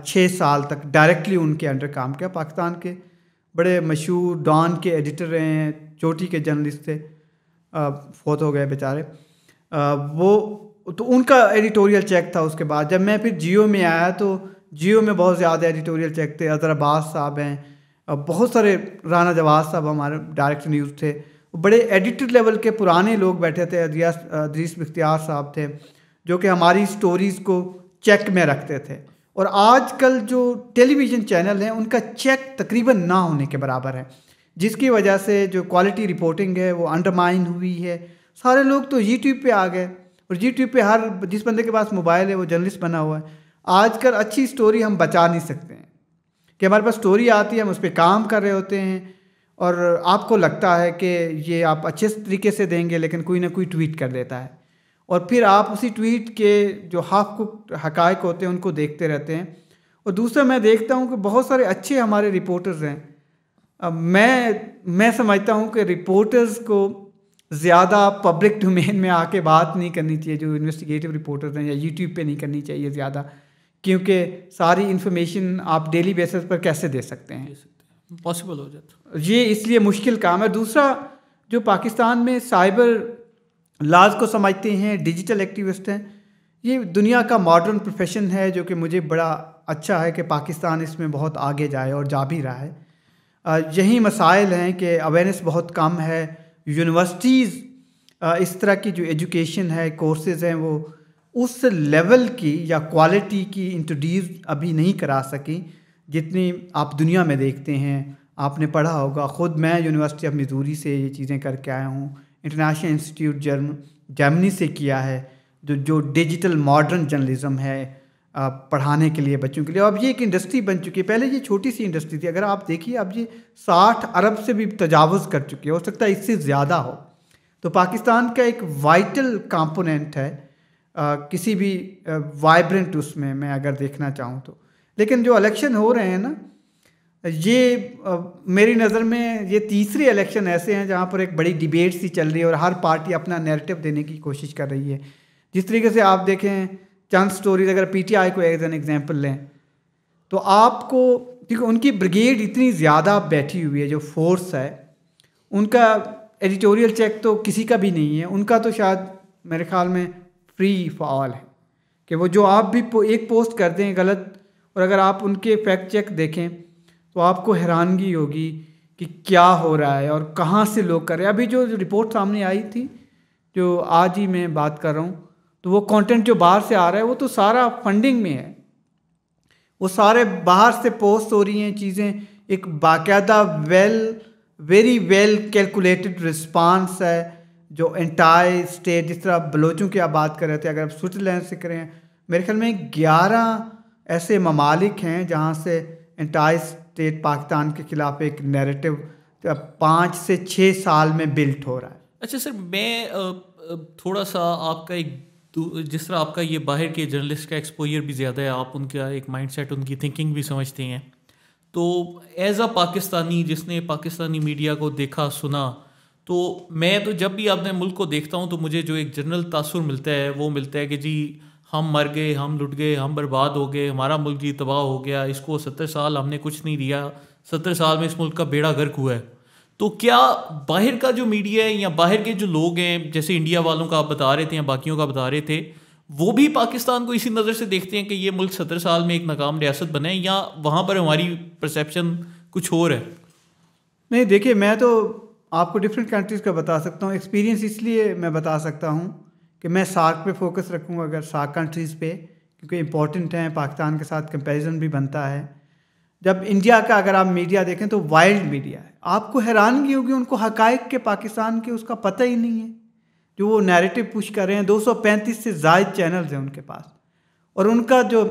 6 साल तक, डायरेक्टली उनके अंडर काम किया। पाकिस्तान के बड़े मशहूर डॉन के एडिटर रहे हैं, चोटी के जर्नलिस्ट थे, फौत हो गए बेचारे। वो तो उनका एडिटोरियल चेक था। उसके बाद जब मैं फिर जियो में आया तो जियो में बहुत ज़्यादा एडिटोरियल चेक थे। अज़हर अब्बास साहब हैं, बहुत सारे, राना जवाद साहब हमारे डायरेक्टर न्यूज़ थे, बड़े एडिटर लेवल के पुराने लोग बैठे थे। अदरीस बख्तियार साहब थे जो कि हमारी स्टोरीज़ को चेक में रखते थे। और आजकल जो टेलीविज़न चैनल हैं उनका चेक तकरीबन ना होने के बराबर है, जिसकी वजह से जो क्वालिटी रिपोर्टिंग है वो अंडरमाइन हुई है। सारे लोग तो यूट्यूब पे आ गए, और यूट्यूब पे हर जिस बंदे के पास मोबाइल है वो जर्नलिस्ट बना हुआ है। आजकल अच्छी स्टोरी हम बचा नहीं सकते हैं कि हमारे पास स्टोरी आती है, हम उस पर काम कर रहे होते हैं, और आपको लगता है कि ये आप अच्छे तरीके से देंगे, लेकिन कोई ना कोई ट्वीट कर देता है, और फिर आप उसी ट्वीट के जो हाफ कुक हकायक होते हैं उनको देखते रहते हैं। और दूसरा मैं देखता हूँ कि बहुत सारे अच्छे हमारे रिपोर्टर्स हैं। अब मैं समझता हूँ कि रिपोर्टर्स को ज़्यादा पब्लिक डोमेन में आके बात नहीं करनी चाहिए, जो इन्वेस्टिगेटिव रिपोर्टर्स हैं, या यूट्यूब पे नहीं करनी चाहिए ज़्यादा, क्योंकि सारी इन्फॉर्मेशन आप डेली बेसिस पर कैसे दे सकते हैं, पॉसिबल हो जाता। ये इसलिए मुश्किल काम है। दूसरा, जो पाकिस्तान में साइबर लॉज को समझते हैं, डिजिटल एक्टिविस्ट हैं, ये दुनिया का मॉडर्न प्रोफेशन है, जो कि मुझे बड़ा अच्छा है कि पाकिस्तान इसमें बहुत आगे जाए और जा भी रहा है। यही मसाइल हैं कि अवेयरनेस बहुत कम है। यूनिवर्सिटीज़ इस तरह की जो एजुकेशन है, कोर्सेज़ हैं, वो उस लेवल की या क्वालिटी की इंट्रोड्यूस अभी नहीं करा सकी जितनी आप दुनिया में देखते हैं। आपने पढ़ा होगा, ख़ुद मैं यूनिवर्सिटी ऑफ मिसूरी से ये चीज़ें करके आया हूँ, इंटरनेशनल इंस्टीट्यूट जर्मनी से किया है, जो डिजिटल मॉडर्न जर्नलिज़म है पढ़ाने के लिए बच्चों के लिए। अब ये एक इंडस्ट्री बन चुकी है। पहले ये छोटी सी इंडस्ट्री थी, अगर आप देखिए अब ये 60 अरब से भी तजावुज़ कर चुकी है, हो सकता है इससे ज़्यादा हो। तो पाकिस्तान का एक वाइटल कंपोनेंट है किसी भी वाइब्रेंट उसमें मैं अगर देखना चाहूँ तो। लेकिन जो इलेक्शन हो रहे हैं ना, ये मेरी नज़र में ये तीसरे इलेक्शन ऐसे हैं जहाँ पर एक बड़ी डिबेट सी चल रही है और हर पार्टी अपना नैरेटिव देने की कोशिश कर रही है। जिस तरीके से आप देखें चंद स्टोरीज, अगर पीटीआई को एज एन एग्जांपल लें तो आपको, क्योंकि उनकी ब्रिगेड इतनी ज़्यादा बैठी हुई है, जो फोर्स है उनका एडिटोरियल चेक तो किसी का भी नहीं है। उनका तो शायद मेरे ख्याल में फ्री फॉर ऑल है कि वो जो आप भी एक पोस्ट कर दें गलत, और अगर आप उनके फैक्ट चेक देखें तो आपको हैरानगी होगी कि क्या हो रहा है और कहाँ से लोग कर रहे हैं। अभी जो रिपोर्ट सामने आई थी, जो आज ही मैं बात कर रहा हूँ, तो वो कंटेंट जो बाहर से आ रहा है वो तो सारा फंडिंग में है। वो सारे बाहर से पोस्ट हो रही हैं चीज़ें, एक बाकायदा वेरी वेल कैलकुलेटेड रिस्पांस है जो एंटायर स्टेट, जिस तरह बलोचों की आप बात कर रहे थे, अगर आप स्विट्ज़रलैंड से करें, मेरे ख्याल में 11 ऐसे ममालिक हैं जहाँ से एंटायर स्टेट पाकिस्तान के ख़िलाफ़ एक नैरेटिव 5 से 6 साल में बिल्ट हो रहा है। अच्छा सर, मैं थोड़ा सा आपका एक, जिस तरह आपका ये बाहर के जर्नलिस्ट का एक्सपोजर भी ज़्यादा है, आप उनका एक माइंडसेट, उनकी थिंकिंग भी समझते हैं, तो एज अ पाकिस्तानी जिसने पाकिस्तानी मीडिया को देखा सुना, तो मैं तो जब भी अपने मुल्क को देखता हूँ तो मुझे जो एक जनरल तासुर मिलता है वो मिलता है कि जी हम मर गए, हम लुट गए, हम बर्बाद हो गए, हमारा मुल्क जी तबाह हो गया, इसको 70 साल हमने कुछ नहीं दिया, 70 साल में इस मुल्क का बेड़ा गर्क हुआ है। तो क्या बाहर का जो मीडिया है या बाहर के जो लोग हैं, जैसे इंडिया वालों का आप बता रहे थे या बाकियों का बता रहे थे, वो भी पाकिस्तान को इसी नज़र से देखते हैं कि ये मुल्क 70 साल में एक नाकाम रियासत बने, या वहाँ पर हमारी परसेप्शन कुछ और है? नहीं, देखिए, मैं तो आपको डिफरेंट कंट्रीज़ का बता सकता हूँ। एक्सपीरियंस इसलिए मैं बता सकता हूँ कि मैं सार्क पे फोकस रखूँगा, अगर सार्क कंट्रीज़ पे, क्योंकि इंपॉर्टेंट हैं, पाकिस्तान के साथ कंपैरिजन भी बनता है। जब इंडिया का अगर आप मीडिया देखें तो वाइल्ड मीडिया है, आपको हैरानगी होगी, उनको हकायक के पाकिस्तान के उसका पता ही नहीं है, जो वो नैरेटिव पुश कर रहे हैं। 235 से ज़ायद चैनल्स हैं उनके पास, और उनका जो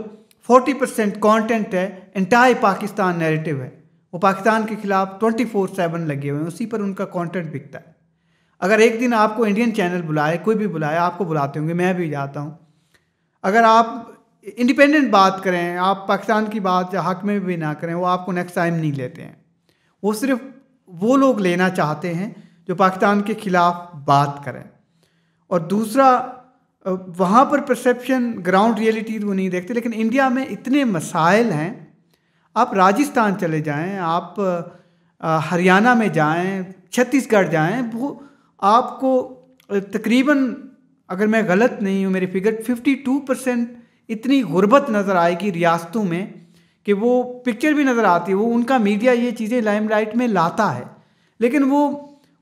40% कंटेंट है एंटायर पाकिस्तान नैरेटिव है, वो पाकिस्तान के ख़िलाफ़ 24/7 लगे हुए हैं, उसी पर उनका कंटेंट बिकता है। अगर एक दिन आपको इंडियन चैनल बुलाए, कोई भी बुलाए, आपको बुलाते होंगे, मैं भी जाता हूँ, अगर आप इंडिपेंडेंट बात करें, आप पाकिस्तान की बात या हक में भी ना करें, वो आपको नेक्स्ट टाइम नहीं लेते हैं। वो सिर्फ वो लोग लेना चाहते हैं जो पाकिस्तान के ख़िलाफ़ बात करें। और दूसरा, वहाँ पर परसेप्शन, ग्राउंड रियलिटी वो नहीं देखते। लेकिन इंडिया में इतने मसाइल हैं, आप राजस्थान चले जाएं, आप हरियाणा में जाएं, छत्तीसगढ़ जाएं, वो आपको तकरीबन, अगर मैं गलत नहीं हूँ, मेरी फिगर 52% इतनी गुर्बत नज़र आएगी रियासतों में कि वो पिक्चर भी नज़र आती है। वो उनका मीडिया ये चीज़ें लाइमलाइट में लाता है, लेकिन वो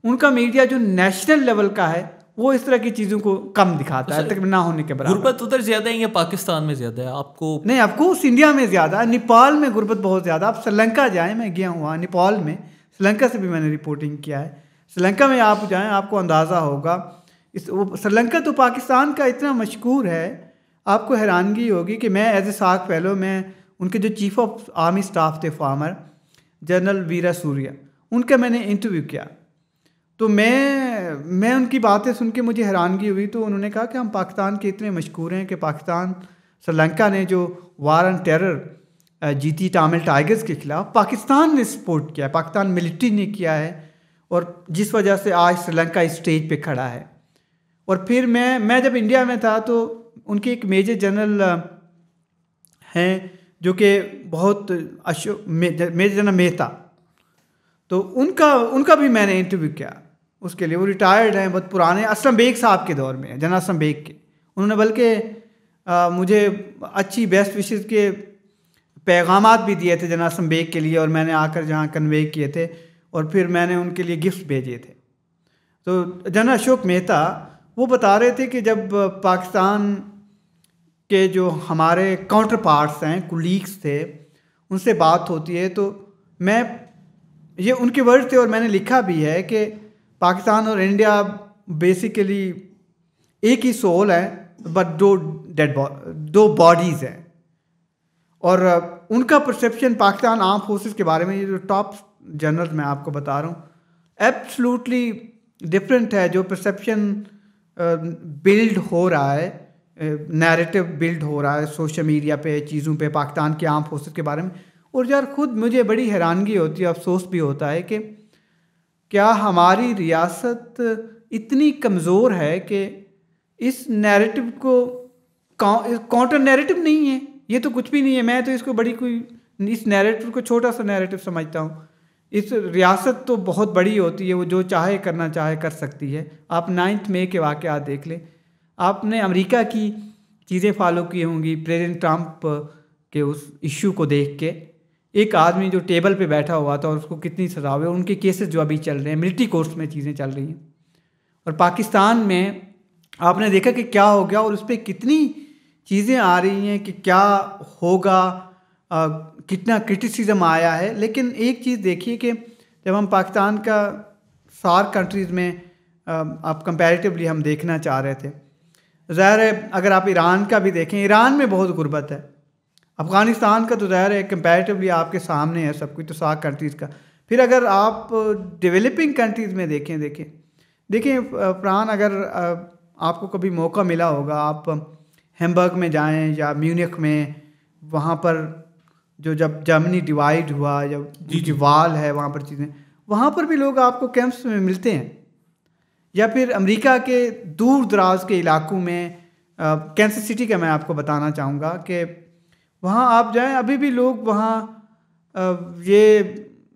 उनका मीडिया जो नेशनल लेवल का है वो इस तरह की चीज़ों को कम दिखाता है, तकरीबन ना होने के बराबर। गुर्बत उधर ज़्यादा है या पाकिस्तान में ज़्यादा है? आपको नहीं, आपको इंडिया में ज़्यादा है, नेपाल में गुर्बत बहुत ज़्यादा। आप श्रीलंका जाएँ, मैं गया हुआ नेपाल में, श्रीलंका से भी मैंने रिपोर्टिंग किया है। श्रीलंका में आप जाएँ, आपको अंदाज़ा होगा। श्रीलंका तो पाकिस्तान का इतना मशहूर है, आपको हैरानगी होगी कि मैं एज ए साक फेलो, मैं उनके जो चीफ ऑफ आर्मी स्टाफ थे फॉर्मर, जनरल वीरा सूर्या, उनका मैंने इंटरव्यू किया। तो मैं उनकी बातें सुन के मुझे हैरानगी हुई। तो उन्होंने कहा कि हम पाकिस्तान के इतने मशहूर हैं कि पाकिस्तान, श्रीलंका ने जो वार ऑन टेरर जीती टामिल टाइगर्स के ख़िलाफ़, पाकिस्तान ने सपोर्ट किया है, पाकिस्तान मिलिट्री ने किया है, और जिस वजह से आज श्रीलंका इस स्टेज पे खड़ा है। और फिर मैं जब इंडिया में था तो उनके एक मेजर जनरल हैं जो कि बहुत मेजर जनरल मेहता, तो उनका भी मैंने इंटरव्यू किया उसके लिए। वो रिटायर्ड हैं, बहुत पुराने, असलम बेग साहब के दौर में, जनरल असलम बेग के। उन्होंने बल्कि मुझे अच्छी बेस्ट विशेज़ के पैगामात भी दिए थे जनरल असलम बेग के लिए, और मैंने आकर जहाँ कन्वे किए थे, और फिर मैंने उनके लिए गिफ्ट भेजे थे। तो जनरल अशोक मेहता वो बता रहे थे कि जब पाकिस्तान के जो हमारे काउंटर पार्ट्स हैं, कुलीग्स थे, उनसे बात होती है, तो ये उनके वर्ड थे और मैंने लिखा भी है कि पाकिस्तान और इंडिया बेसिकली एक ही सोल है, बट दो बॉडीज़ हैं। और उनका परसेप्शन पाकिस्तान आर्म फोर्सेस के बारे में, ये जो टॉप जनरल मैं आपको बता रहा हूँ, एब्सोल्युटली डिफरेंट है। जो परसेप्शन बिल्ड हो रहा है, नैरेटिव बिल्ड हो रहा है सोशल मीडिया पे, चीज़ों पे, पाकिस्तान के आर्म फोर्सेस के बारे में। और यार, खुद मुझे बड़ी हैरानगी होती है, अफसोस भी होता है कि क्या हमारी रियासत इतनी कमज़ोर है कि इस नैरेटिव को, काउंटर नैरेटिव नहीं है, ये तो कुछ भी नहीं है। मैं तो इसको इस नैरेटिव को छोटा सा नैरेटिव समझता हूँ। इस रियासत तो बहुत बड़ी होती है, वो जो चाहे करना चाहे कर सकती है। आप 9 मई के वाक़यात देख लें, आपने अमेरिका की चीज़ें फॉलो की होंगी, प्रेसिडेंट ट्रंप के उस इशू को देख के। एक आदमी जो टेबल पे बैठा हुआ था और उसको कितनी सजा हुई, उनके केसेस जो अभी चल रहे हैं, मिलिट्री कोर्ट्स में चीज़ें चल रही हैं। और पाकिस्तान में आपने देखा कि क्या हो गया, और उस पर कितनी चीज़ें आ रही हैं कि क्या होगा, कितना क्रिटिसिज्म आया है। लेकिन एक चीज़ देखिए कि जब हम पाकिस्तान का सार्क कंट्रीज़ में आप कंपैरेटिवली हम देखना चाह रहे थे, ज़ाहिर है अगर आप ईरान का भी देखें, ईरान में बहुत गुर्बत है। अफ़गानिस्तान का तो ज़ाहिर है कंपैरेटिवली आपके सामने है सब कुछ, तो सार्क कंट्रीज़ का। फिर अगर आप डेवलपिंग कंट्रीज़ में देखें फरहान, अगर आपको कभी मौका मिला होगा, आप हैम्बर्ग में जाएं या म्यूनिख में, वहाँ पर जब जर्मनी डिवाइड हुआ, जब जी वाल है वहाँ पर चीज़ें, वहाँ पर भी लोग आपको कैंप्स में मिलते हैं। या फिर अमेरिका के दूर दराज के इलाकों में, कैंसस सिटी का मैं आपको बताना चाहूँगा कि वहाँ आप जाएं, अभी भी लोग वहाँ ये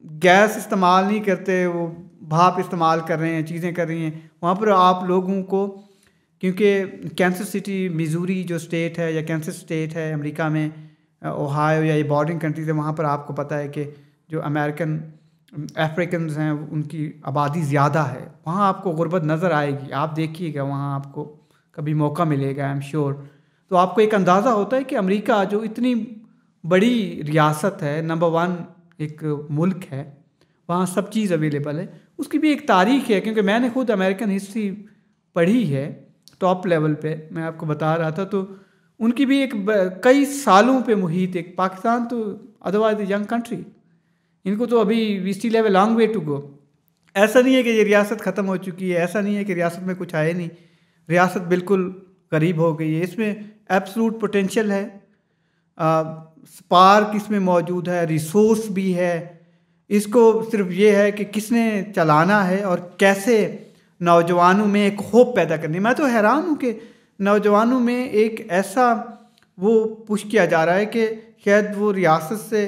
गैस इस्तेमाल नहीं करते, वो भाप इस्तेमाल कर रहे हैं, चीज़ें कर रही हैं। वहाँ पर आप लोगों को, क्योंकि कैंसस सिटी मिजूरी जो स्टेट है, या कैंसस स्टेट है अमेरिका में, ओहायो या ये बॉर्डरिंग कंट्रीज है, वहाँ पर आपको पता है कि जो अमेरिकन अफ्रीकन हैं उनकी आबादी ज़्यादा है। वहाँ आपको गुर्बत नज़र आएगी, आप देखिएगा, वहाँ आपको कभी मौका मिलेगा, आई एम श्योर। तो आपको एक अंदाज़ा होता है कि अमेरिका जो इतनी बड़ी रियासत है, नंबर 1 एक मुल्क है, वहाँ सब चीज़ अवेलेबल है। उसकी भी एक तारीख़ है, क्योंकि मैंने खुद अमेरिकन हिस्ट्री पढ़ी है टॉप लेवल पे, मैं आपको बता रहा था। तो उनकी भी एक कई सालों पे मुहित, एक पाकिस्तान तो अदरवाइज यंग कंट्री, इनको तो अभी we still have a long way to go. ऐसा नहीं है कि ये रियासत ख़त्म हो चुकी है, ऐसा नहीं है कि रियासत में कुछ आए नहीं, रियासत बिल्कुल करीब हो गई है, इसमें एब्सोलूट पोटेंशियल है। स्पार्क इसमें मौजूद है, रिसोर्स भी है। इसको सिर्फ ये है कि किसने चलाना है और कैसे नौजवानों में एक होप पैदा करनी। मैं तो हैरान हूँ कि नौजवानों में एक ऐसा वो पुश किया जा रहा है कि शायद वो रियासत से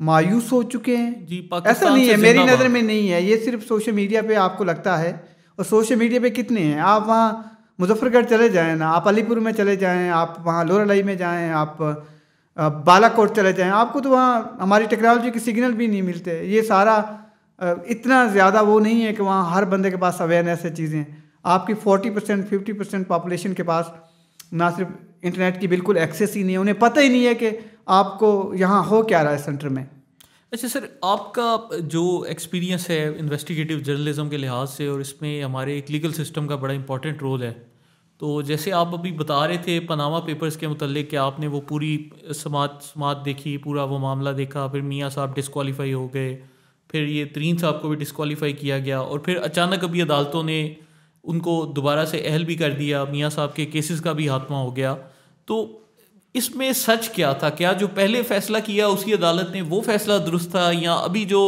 मायूस हो चुके हैं। जी, ऐसा नहीं है, मेरी नज़र में नहीं है, ये सिर्फ सोशल मीडिया पे आपको लगता है। और सोशल मीडिया पे कितने हैं, आप वहाँ मुजफ्फरगढ़ चले जाएं ना, आप अलीपुर में चले जाएं, आप वहाँ लोरलाई में जाएं, आप बालाकोट चले जाएं, आपको तो वहाँ हमारी टेक्नोलॉजी के सिग्नल भी नहीं मिलते। ये सारा इतना ज़्यादा वो नहीं है कि वहाँ हर बंदे के पास अवेयरनेस है चीज़ें। आपकी 40% 50% पॉपुलेशन के पास ना सिर्फ इंटरनेट की बिल्कुल एक्सेस ही नहीं है, उन्हें पता ही नहीं है कि आपको यहाँ हो क्या रहा है सेंटर में। अच्छा सर, आपका जो एक्सपीरियंस है इन्वेस्टिगेटिव जर्नलिज्म के लिहाज से, और इसमें हमारे एक लीगल सिस्टम का बड़ा इंपॉर्टेंट रोल है, तो जैसे आप अभी बता रहे थे पनामा पेपर्स के मुतल्लिक कि आपने वो पूरी समात देखी, पूरा वो मामला देखा, फिर मियाँ साहब डिस्क्वालीफाई हो गए, फिर ये तरीन साहब को भी डिस्क्वालीफाई किया गया, और फिर अचानक अभी अदालतों ने उनको दोबारा से अहल भी कर दिया, मियाँ साहब के केसेस का भी खात्मा हो गया। तो इसमें सच क्या था? क्या जो पहले फैसला किया उसकी अदालत ने वो फैसला दुरुस्त था, या अभी जो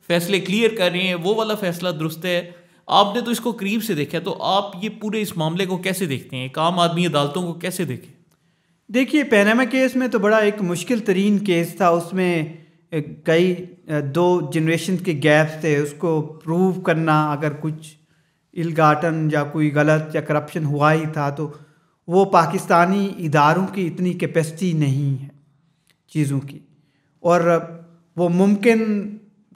फैसले क्लियर कर रहे हैं वो वाला फैसला दुरुस्त है? आपने तो इसको करीब से देखा, तो आप ये पूरे इस मामले को कैसे देखते हैं? एक आम आदमी अदालतों को कैसे देखे? देखिए, पनामा केस में तो बड़ा एक मुश्किल तरीन केस था। उसमें कई 2 जनरेशन के गैप थे। उसको प्रूव करना, अगर कुछ इल्गाटन या कोई गलत या करप्शन हुआ ही था, तो वो पाकिस्तानी इदारों की इतनी कैपेसिटी नहीं है चीज़ों की, और वो मुमकिन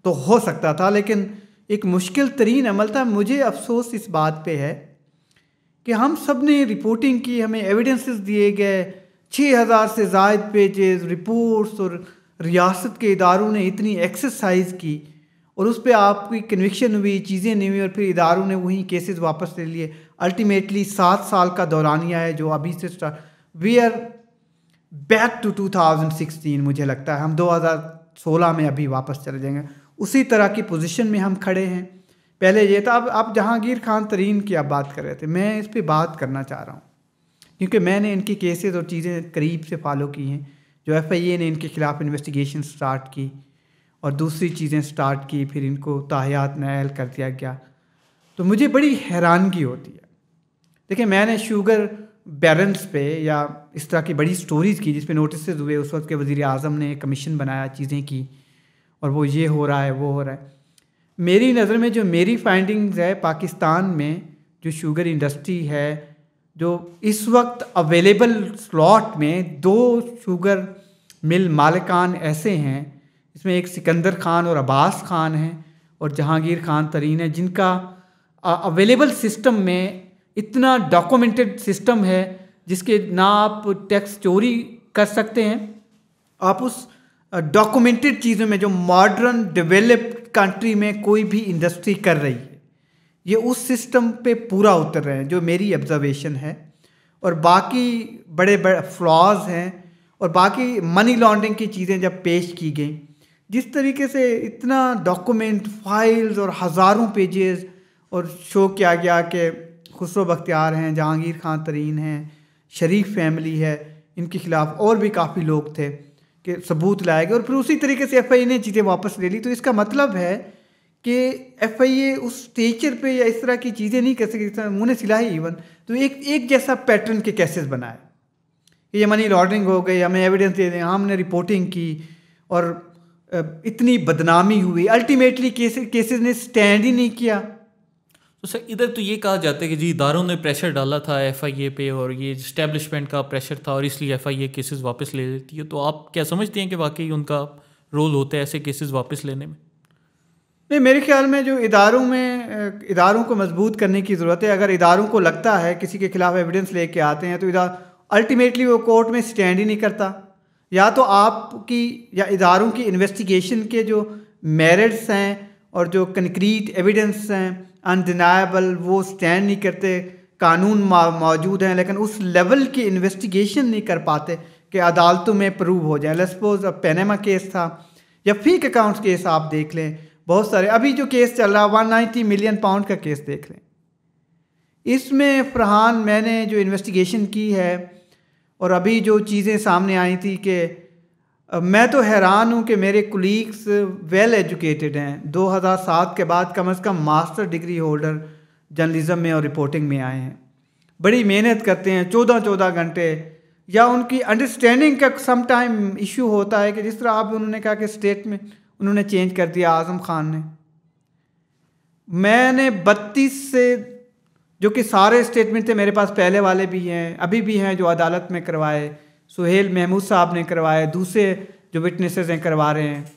तो हो सकता था, लेकिन एक मुश्किल तरीन अमल था। मुझे अफसोस इस बात पे है कि हम सब ने रिपोर्टिंग की, हमें एविडेंसेस दिए गए, 6000 से ज़ायद पेजेस रिपोर्ट्स, और रियासत के इदारों ने इतनी एक्सरसाइज की, और उस पर आपकी कन्विक्शन हुई, चीज़ें नहीं हुई, और फिर इदारों ने वही केसेस वापस ले लिए। अल्टीमेटली 7 साल का दौरानिया है जो अभी से वी आर बैक टू 2016। मुझे लगता है हम 2016 में अभी वापस चले जाएंगे, उसी तरह की पोजीशन में हम खड़े हैं। पहले ये था। अब आप जहांगीर खान तरीन की आप बात कर रहे थे, मैं इस पर बात करना चाह रहा हूँ क्योंकि मैंने इनकी केसेस और चीज़ें करीब से फॉलो की हैं। जो FIA ने इनके ख़िलाफ़ इन्वेस्टिगेशन स्टार्ट की और दूसरी चीज़ें स्टार्ट की, फिर इनको ताहियात नायल कर दिया गया, तो मुझे बड़ी हैरानगी होती है। देखिए, मैंने शुगर बैलेंस पे या इस तरह की बड़ी स्टोरीज़ की जिस पे नोटिस हुए, उस वक्त के वज़ीर आज़म ने कमीशन बनाया, चीज़ें की, और वो ये हो रहा है, वो हो रहा है। मेरी नज़र में जो मेरी फाइंडिंग्स है, पाकिस्तान में जो शुगर इंडस्ट्री है, जो इस वक्त अवेलेबल स्लॉट में 2 शुगर मिल मालिकान ऐसे हैं, इसमें एक सिकंदर खान और अब्बास खान हैं, और जहांगीर खान तरीन है, जिनका अवेलेबल सिस्टम में इतना डॉक्यूमेंटेड सिस्टम है जिसके ना आप टैक्स चोरी कर सकते हैं, आप उस डॉक्यूमेंटेड चीज़ों में जो मॉडर्न डेवलप्ड कंट्री में कोई भी इंडस्ट्री कर रही है, ये उस सिस्टम पे पूरा उतर रहे हैं, जो मेरी ऑब्जर्वेशन है। और बाकी बड़े बड़े फ्लॉज हैं, और बाकी मनी लॉन्ड्रिंग की चीज़ें जब पेश की गई, जिस तरीके से इतना डॉक्यूमेंट, फाइल्स और हज़ारों पेजेस, और शो किया गया कि खुसरो बख्तियार हैं, जहांगीर खान तरीन हैं, शरीफ फैमिली है, इनके ख़िलाफ़ और भी काफ़ी लोग थे, कि सबूत लाए गए, और फिर उसी तरीके से FIA ने चीज़ें वापस ले ली। तो इसका मतलब है कि FIA उस स्टेचर पे या इस तरह की चीज़ें नहीं कर सकती, मुँह सिलाई इवन, तो एक जैसा पैटर्न के केसेस बनाए, ये मनी लॉन्ड्रिंग हो गई, हमें एविडेंस दे दें, हमने रिपोर्टिंग की, और इतनी बदनामी हुई, अल्टीमेटली केसेस ने स्टैंड ही नहीं किया। तो सर, इधर तो ये कहा जाता है कि जी इदारों ने प्रेशर डाला था FIA पे, और ये इस्टेब्लिशमेंट का प्रेशर था, और इसलिए FIA केसेस वापस ले लेती है। तो आप क्या समझते हैं कि वाकई उनका रोल होता है ऐसे केसेस वापस लेने में? नहीं, मेरे ख्याल में जो इदारों को मजबूत करने की ज़रूरत है। अगर इदारों को लगता है किसी के खिलाफ एविडेंस लेके आते हैं, तो अल्टीमेटली वो कोर्ट में स्टैंड ही नहीं करता। या तो आपकी या इदारों की इन्वेस्टिगेशन के जो मेरिट्स हैं और जो कंक्रीट एविडेंस हैं अनडिनाएबल, वो स्टैंड नहीं करते। कानून मौजूद हैं, लेकिन उस लेवल की इन्वेस्टिगेशन नहीं कर पाते कि अदालतों में प्रूव हो जाए। लेट्स सपोज अब पनामा केस था, या फेक अकाउंट्स केस आप देख लें, बहुत सारे। अभी जो केस चल रहा है 190 मिलियन पाउंड का केस देख लें, इसमें फरहान, मैंने जो इन्वेस्टिगेशन की है और अभी जो चीज़ें सामने आई थी कि मैं तो हैरान हूँ कि मेरे कुलीग्स वेल एजुकेटेड हैं, 2007 के बाद कम से कम मास्टर डिग्री होल्डर जर्नलिज्म में और रिपोर्टिंग में आए हैं, बड़ी मेहनत करते हैं 14-14 घंटे, या उनकी अंडरस्टैंडिंग का सम टाइम इशू होता है कि जिस तरह आप उन्होंने कहा कि स्टेट में उन्होंने चेंज कर दिया आज़म खान ने। मैंने 32 से, जो कि सारे स्टेटमेंट थे मेरे पास, पहले वाले भी हैं अभी भी हैं जो अदालत में करवाए, सुहेल महमूद साहब ने करवाए, दूसरे जो विटनेसेस हैं करवा रहे हैं,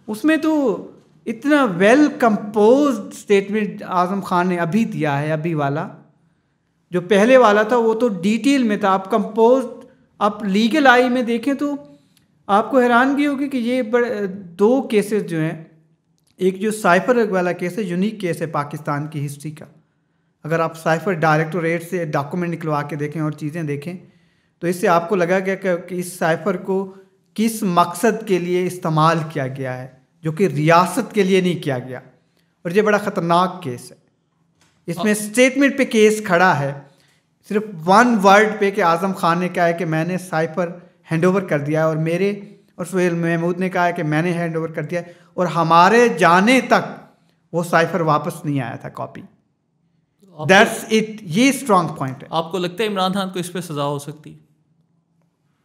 उसमें तो इतना well composed statement Azam Khan ने अभी दिया है। अभी वाला जो पहले वाला था वो तो डिटेल में था, आप कंपोज्ड, आप लीगल आई में देखें तो आपको हैरानगी होगी कि ये दो केसेस जो हैं, एक जो साइफर वाला केस है, यूनिक केस है पाकिस्तान की हिस्ट्री का। अगर आप साइफर डायरेक्टोरेट से डॉक्यूमेंट निकलवा के देखें और चीज़ें देखें तो इससे आपको लगा गया कि इस साइफर को किस मकसद के लिए इस्तेमाल किया गया है, जो कि रियासत के लिए नहीं किया गया, और ये बड़ा ख़तरनाक केस है। इसमें स्टेटमेंट पे केस खड़ा है सिर्फ वन वर्ड पे कि आज़म खान ने कहा है कि मैंने साइफर हैंडओवर कर दिया है, और मेरे और सुहेल महमूद ने कहा है कि मैंने हैंडओवर कर दिया है, और हमारे जाने तक वो साइफर वापस नहीं आया था कॉपी। दैट्स इट, ये स्ट्रॉन्ग पॉइंट है। आपको लगता है इमरान खान को इस पे सज़ा हो सकती है?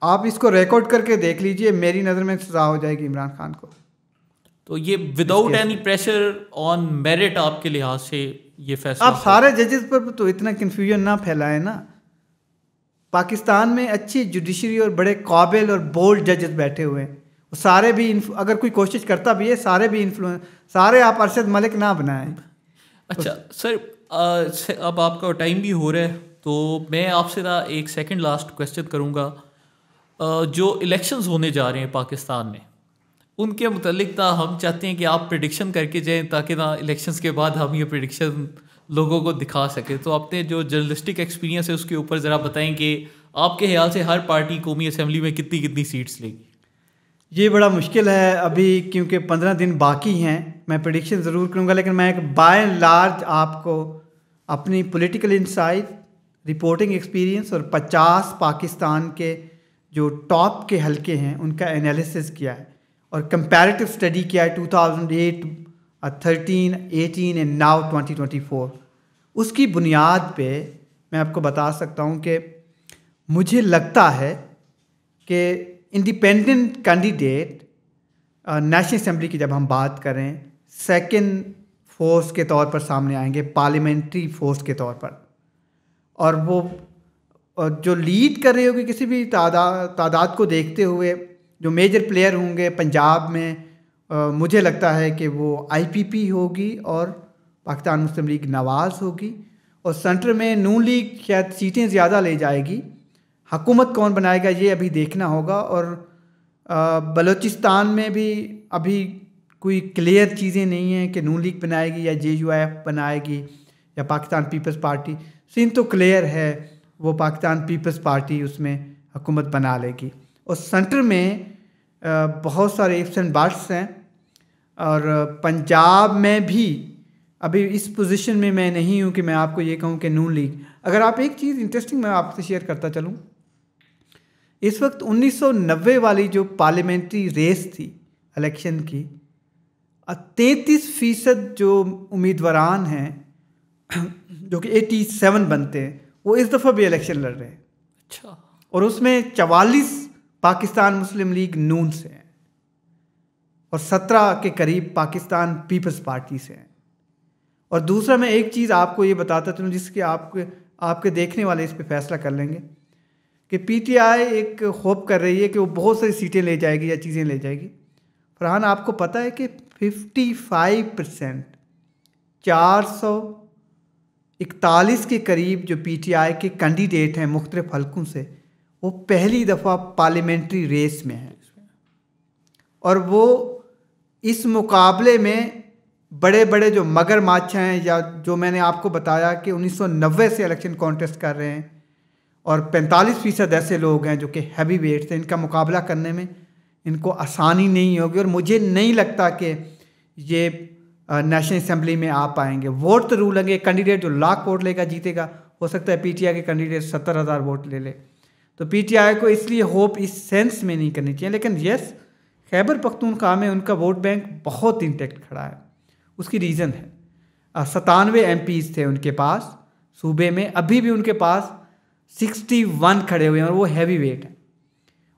आप इसको रिकॉर्ड करके देख लीजिए, मेरी नज़र में सज़ा हो जाएगी इमरान खान को। तो ये without any pressure on merit आपके लिहाज से ये फैसला? आप सारे जजेस पर तो इतना कन्फ्यूजन ना फैलाए ना। पाकिस्तान में अच्छी जुडिशरी और बड़े काबिल और बोल्ड जजेस बैठे हुए हैं, सारे भी अगर कोई कोशिश करता भी है, सारे भी इन्फ्लुएंस, सारे आप अरशद मलिक ना बनाएं। अच्छा सर, अब आपका टाइम भी हो रहा है तो मैं आपसे ना एक सेकंड लास्ट क्वेश्चन करूँगा। जो इलेक्शंस होने जा रहे हैं पाकिस्तान में, उनके मुतालिक ना हम चाहते हैं कि आप प्रिडिक्शन करके जाएं, ताकि ना इलेक्शंस के बाद हम ये प्रिडिक्शन लोगों को दिखा सकें। तो अपने जो जर्नलिस्टिक एक्सपीरियंस है उसके ऊपर ज़रा बताएं कि आपके ख्याल से हर पार्टी कौमी असम्बली में कितनी कितनी सीट्स लेगी? ये बड़ा मुश्किल है अभी, क्योंकि 15 दिन बाकी हैं। मैं प्रेडिक्शन ज़रूर करूँगा, लेकिन मैं एक बाय एंड लार्ज आपको अपनी पॉलिटिकल इंसाइट, रिपोर्टिंग एक्सपीरियंस और 50 पाकिस्तान के जो टॉप के हलके हैं उनका एनालिसिस किया है, और कंपैरेटिव स्टडी किया है 2008, 13, 18 एंड नाउ 2024। उसकी बुनियाद पे मैं आपको बता सकता हूँ कि मुझे लगता है कि इंडिपेंडेंट कैंडिडेट नेशनल असम्बली की जब हम बात करें सेकंड फोर्स के तौर पर सामने आएंगे, पार्लियामेंट्री फोर्स के तौर पर, और वो जो लीड कर रहे होंगे किसी भी तादाद को देखते हुए, जो मेजर प्लेयर होंगे पंजाब में, मुझे लगता है कि वो IPP होगी और पाकिस्तान मुस्लिम लीग नवाज़ होगी, और सेंटर में नून लीग शायद सीटें ज़्यादा ले जाएगी। हुकूमत कौन बनाएगा ये अभी देखना होगा, और बलूचिस्तान में भी अभी कोई क्लियर चीज़ें नहीं हैं कि नून लीग बनाएगी या JUIF बनाएगी या पाकिस्तान पीपल्स पार्टी। सीन तो क्लियर है, वो पाकिस्तान पीपल्स पार्टी उसमें हुकूमत बना लेगी, और सेंटर में बहुत सारे इफ्स एंड बट्स हैं, और पंजाब में भी अभी इस पोजीशन में मैं नहीं हूँ कि मैं आपको ये कहूँ कि नून लीग। अगर आप एक चीज़ इंटरेस्टिंग मैं आपसे शेयर करता चलूँ, इस वक्त 1990 वाली जो पार्लियामेंट्री रेस थी इलेक्शन की, 33% जो उम्मीदवारान हैं जो कि 87 बनते हैं, वो इस दफ़ा भी इलेक्शन लड़ रहे हैं। अच्छा। और उसमें 44 पाकिस्तान मुस्लिम लीग नून से हैं, और 17 के करीब पाकिस्तान पीपल्स पार्टी से हैं। और दूसरा मैं एक चीज़ आपको ये बताता चलूँ जिसके आपके देखने वाले इस पे फैसला कर लेंगे कि PTI एक होप कर रही है कि वो बहुत सारी सीटें ले जाएगी या चीज़ें ले जाएगी। फरहान, आपको पता है कि 55%, 441 के करीब जो PTI के कैंडिडेट हैं मुख्तलिफ हलकों से, वो पहली दफ़ा पार्लियामेंट्री रेस में हैं, और वो इस मुकाबले में बड़े बड़े जो मगरमच्छ हैं, या जो मैंने आपको बताया कि 1990 से इलेक्शन कॉन्टेस्ट कर रहे हैं, और 45% ऐसे लोग हैं जो कि हैवी वेट्स हैं, इनका मुकाबला करने में इनको आसानी नहीं होगी, और मुझे नहीं लगता कि ये नेशनल असम्बली में आ पाएंगे। वोट तो रूल लेंगे, कैंडिडेट जो लाख वोट लेगा जीतेगा, हो सकता है PTI के कैंडिडेट 70,000 वोट ले ले। तो पीटीआई को इसलिए होप इस सेंस में नहीं करनी चाहिए। लेकिन यस, खैबर पख्तूनख्वा में उनका वोट बैंक बहुत इंटैक्ट खड़ा है। उसकी रीज़न है 97 MPs थे उनके पास सूबे में, अभी भी उनके पास 61 खड़े हुए हैं और वो हैवी वेट है।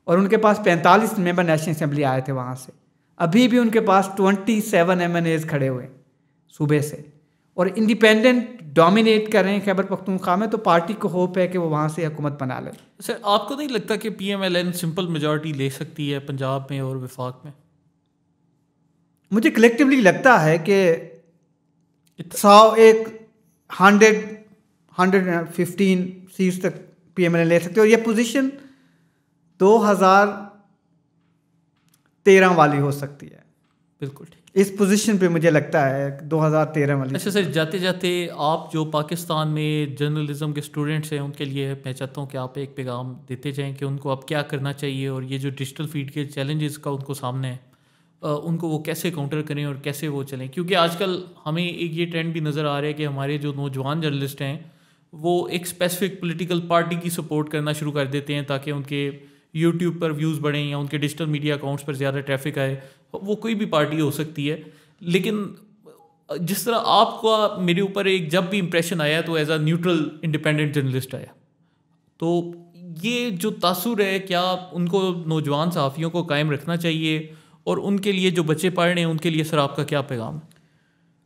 और उनके पास 45 मेंबर नेशनल असेंबली आए थे वहाँ से, अभी भी उनके पास 27 MNAs खड़े हुए सूबे से, और इंडिपेंडेंट डोमिनेट कर रहे हैं खैबर पख्तूनख्वा में। तो पार्टी को होप है कि वो वहाँ से हुकूमत बना ले। सर, आपको नहीं लगता कि PMLN सिंपल मेजॉरिटी ले सकती है पंजाब में और वफाक में? मुझे कलेक्टिवली लगता है कि 115 सीट्स तक PMLN ले सकते हो। ये पोजीशन 2013 वाली हो सकती है। बिल्कुल ठीक। इस पोजीशन पे मुझे लगता है 2013 वाली। अच्छा सर, जाते जाते आप जो पाकिस्तान में जर्नलिज्म के स्टूडेंट्स हैं उनके लिए मैं चाहता हूँ कि आप एक पैगाम देते जाएं कि उनको अब क्या करना चाहिए, और ये जो डिजिटल फीड के चैलेंजेस का उनको सामने है उनको वो कैसे काउंटर करें और कैसे वो चलें। क्योंकि आजकल हमें एक ये ट्रेंड भी नज़र आ रहा है कि हमारे जो नौजवान जर्नलिस्ट हैं वो एक स्पेसिफिक पॉलिटिकल पार्टी की सपोर्ट करना शुरू कर देते हैं ताकि उनके यूट्यूब पर व्यूज़ बढ़ें या उनके डिजिटल मीडिया अकाउंट्स पर ज़्यादा ट्रैफिक आए। वो कोई भी पार्टी हो सकती है, लेकिन जिस तरह आपका मेरे ऊपर एक जब भी इम्प्रेशन आया तो as a neutral independent journalist आया, तो ये जो तासुर है क्या उनको नौजवान सहाफ़ियों को कायम रखना चाहिए, और उनके लिए जो बच्चे पढ़ रहे हैं उनके लिए सर आपका क्या पैगाम है?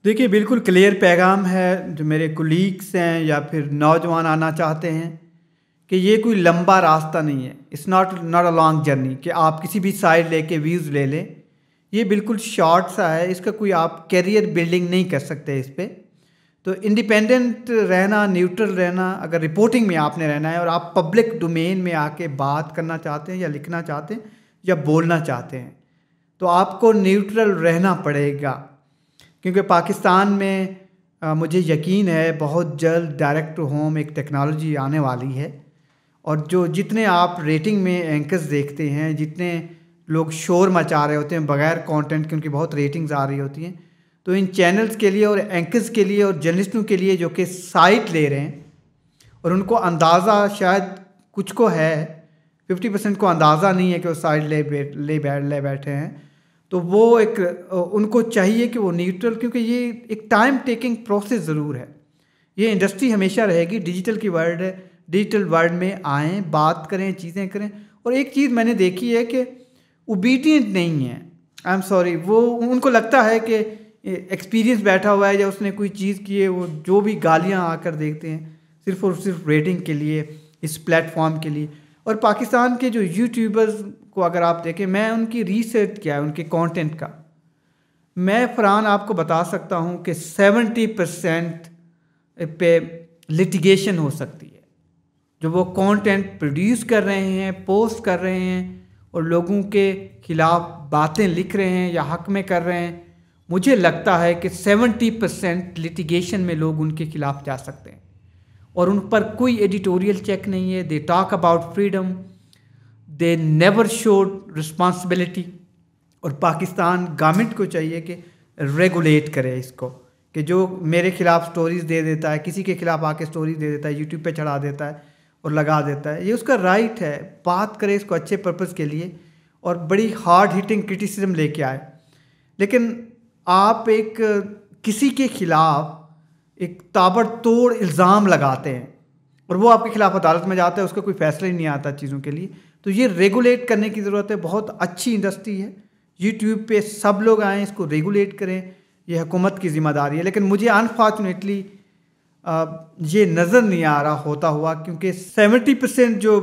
देखिए, बिल्कुल क्लियर पैगाम है जो मेरे कोलीग्स हैं या फिर नौजवान आना चाहते हैं कि ये कोई लंबा रास्ता नहीं है। It's not a long journey कि आप किसी भी साइड लेके व्यूज़ ले लें। ये बिल्कुल शॉर्ट सा है, इसका कोई आप कैरियर बिल्डिंग नहीं कर सकते इस पर। तो इंडिपेंडेंट रहना, न्यूट्रल रहना, अगर रिपोर्टिंग में आपने रहना है और आप पब्लिक डोमेन में आके बात करना चाहते हैं या लिखना चाहते हैं या बोलना चाहते हैं, तो आपको न्यूट्रल रहना पड़ेगा। क्योंकि पाकिस्तान में मुझे यकीन है बहुत जल्द डायरेक्ट टू होम एक टेक्नोलॉजी आने वाली है, और जो जितने आप रेटिंग में एंकर्स देखते हैं, जितने लोग शोर मचा रहे होते हैं बगैर कंटेंट के, उनकी बहुत रेटिंग्स आ रही होती हैं, तो इन चैनल्स के लिए और एंकर्स के लिए और जर्नलिस्टों के लिए जो कि साइट ले रहे हैं और उनको अंदाज़ा शायद कुछ को है, 50% को अंदाज़ा नहीं है कि वो साइट ले बैठे हैं, तो वो एक उनको चाहिए कि वो न्यूट्रल, क्योंकि ये एक टाइम टेकिंग प्रोसेस ज़रूर है। ये इंडस्ट्री हमेशा रहेगी, डिजिटल की वर्ल्ड है, डिजिटल वर्ल्ड में आएँ, बात करें, चीज़ें करें। और एक चीज़ मैंने देखी है कि ओबीडिएंट नहीं है, आई एम सॉरी, वो उनको लगता है कि एक्सपीरियंस बैठा हुआ है या उसने कोई चीज़ की है, वो जो भी गालियाँ आकर देखते हैं सिर्फ और सिर्फ रेटिंग के लिए, इस प्लेटफॉर्म के लिए। और पाकिस्तान के जो यूट्यूबर्स को अगर आप देखें, मैं उनकी रिसर्च किया है उनके कंटेंट का, मैं फरहान आपको बता सकता हूँ कि 70% पे लिटिगेशन हो सकती है। जो वो कंटेंट प्रोड्यूस कर रहे हैं, पोस्ट कर रहे हैं और लोगों के खिलाफ बातें लिख रहे हैं या हक में कर रहे हैं, मुझे लगता है कि 70% लिटिगेशन में लोग उनके खिलाफ जा सकते हैं और उन पर कोई एडिटोरियल चेक नहीं है। They talk about freedom, they never showed responsibility. और पाकिस्तान गवर्नमेंट को चाहिए कि रेगुलेट करे इसको, कि जो मेरे खिलाफ स्टोरीज दे देता है, किसी के खिलाफ आके स्टोरीज दे देता है, यूट्यूब पे चढ़ा देता है और लगा देता है, ये उसका राइट है। बात करे इसको अच्छे पर्पस के लिए और बड़ी हार्ड हिटिंग क्रिटिसिज्म लेके आए। लेकिन आप एक किसी के खिलाफ एक ताबड़तोड़ इल्ज़ाम लगाते हैं और वो आपके खिलाफ अदालत में जाता है, उसका कोई फैसला ही नहीं आता चीज़ों के लिए, तो ये रेगुलेट करने की ज़रूरत है। बहुत अच्छी इंडस्ट्री है, यूट्यूब पे सब लोग आएँ, इसको रेगुलेट करें, ये हुकूमत की ज़िम्मेदारी है। लेकिन मुझे अनफॉर्चुनेटली ये नज़र नहीं आ रहा होता हुआ, क्योंकि 70% जो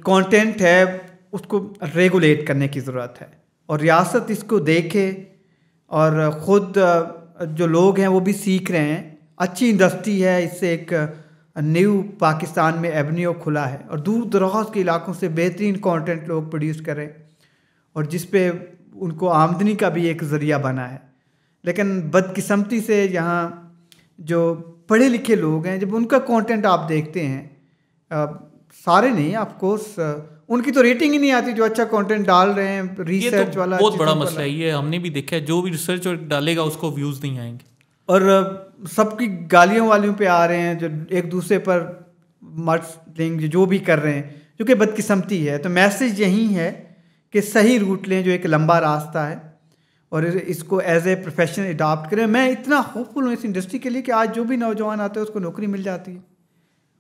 कंटेंट है उसको रेगुलेट करने की ज़रूरत है और रियासत इसको देखे और ख़ुद जो लोग हैं वो भी सीख रहे हैं। अच्छी इंडस्ट्री है, इससे एक न्यू पाकिस्तान में एवेन्यू खुला है और दूर दराज के इलाकों से बेहतरीन कंटेंट लोग प्रोड्यूस करें और जिस पे उनको आमदनी का भी एक ज़रिया बना है। लेकिन बदकिस्मती से यहाँ जो पढ़े लिखे लोग हैं, जब उनका कंटेंट आप देखते हैं, सारे नहीं ऑफ कोर्स, उनकी तो रेटिंग ही नहीं आती जो अच्छा कंटेंट डाल रहे हैं। रिसर्च वाला बहुत बड़ा मसला है, ये हमने भी देखा है, जो भी रिसर्च डालेगा उसको व्यूज़ नहीं आएंगे और सबकी गालियों वालियों पे आ रहे हैं, जो एक दूसरे पर मर्स देंगे, जो भी कर रहे हैं, जो कि बदकिस्मती है। तो मैसेज यही है कि सही रूट लें, जो एक लंबा रास्ता है, और इसको एज ए प्रोफेशन अडॉप्ट करें। मैं इतना होपफुल हूँ इस इंडस्ट्री के लिए कि आज जो भी नौजवान आते हैं उसको नौकरी मिल जाती है,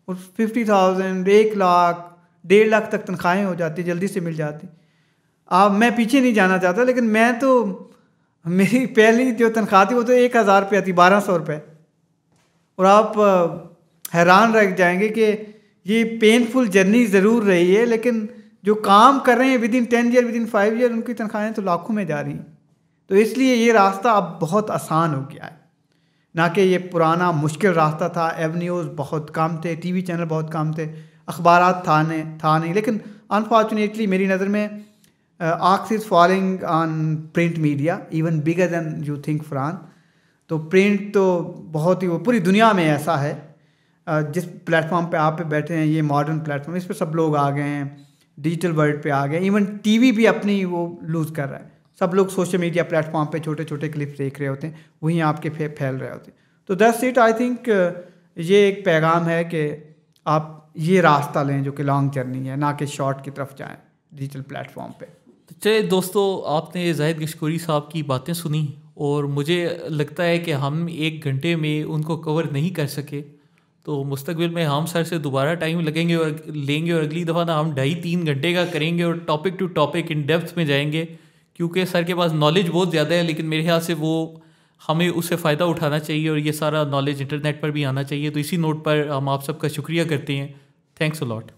और 50,000, 1 लाख, 1.5 लाख तक तनख्वाहें हो जाती, जल्दी से मिल जाती। अब मैं पीछे नहीं जाना चाहता, लेकिन मैं तो, मेरी पहली जो तनख्वाह थी वो तो 1,000 रुपया थी, 1,200 रुपये। और आप हैरान रह जाएंगे कि ये पेनफुल जर्नी ज़रूर रही है, लेकिन जो काम कर रहे हैं with in 10 year, with in 5 year, उनकी तनख्वाहें तो लाखों में जा रही हैं। तो इसलिए ये रास्ता अब बहुत आसान हो गया है, ना कि ये पुराना मुश्किल रास्ता था। एवेन्यूज़ बहुत कम थे, टीवी चैनल बहुत कम थे, अखबारात था नहीं। लेकिन अनफॉर्चुनेटली मेरी नज़र में आक्स is following on print media even bigger than you think Farhan. तो प्रिंट तो बहुत ही, वो पूरी दुनिया में ऐसा है। जिस प्लेटफॉर्म पे आप पे बैठे हैं, ये मॉडर्न प्लेटफॉर्म, इस पर सब लोग आ गए हैं, डिजिटल वर्ल्ड पे आ गए। इवन टीवी भी अपनी वो लूज़ कर रहा है। सब लोग सोशल मीडिया प्लेटफॉर्म पे छोटे छोटे क्लिप्स देख रहे होते हैं, वहीं आपके फैल रहे होते हैं। तो दैट्स इट। आई थिंक ये एक पैगाम है कि आप ये रास्ता लें जो कि लॉन्ग जर्नी है, ना कि शॉर्ट की तरफ जाएं डिजिटल प्लेटफॉर्म पे। तो चलिए दोस्तों, आपने जाहिद गिश्कोरी साहब की बातें सुनी, और मुझे लगता है कि हम 1 घंटे में उनको कवर नहीं कर सके। तो मुस्तकबिल में हम सर से दोबारा टाइम लेंगे और अगली दफ़ा ना हम 2.5-3 घंटे का करेंगे और topic to topic in depth में जाएंगे, क्योंकि सर के पास नॉलेज बहुत ज़्यादा है, लेकिन मेरे ख्याल से वो हमें उससे फ़ायदा उठाना चाहिए और ये सारा नॉलेज इंटरनेट पर भी आना चाहिए। तो इसी नोट पर हम आप सबका शुक्रिया करते हैं। Thanks a lot.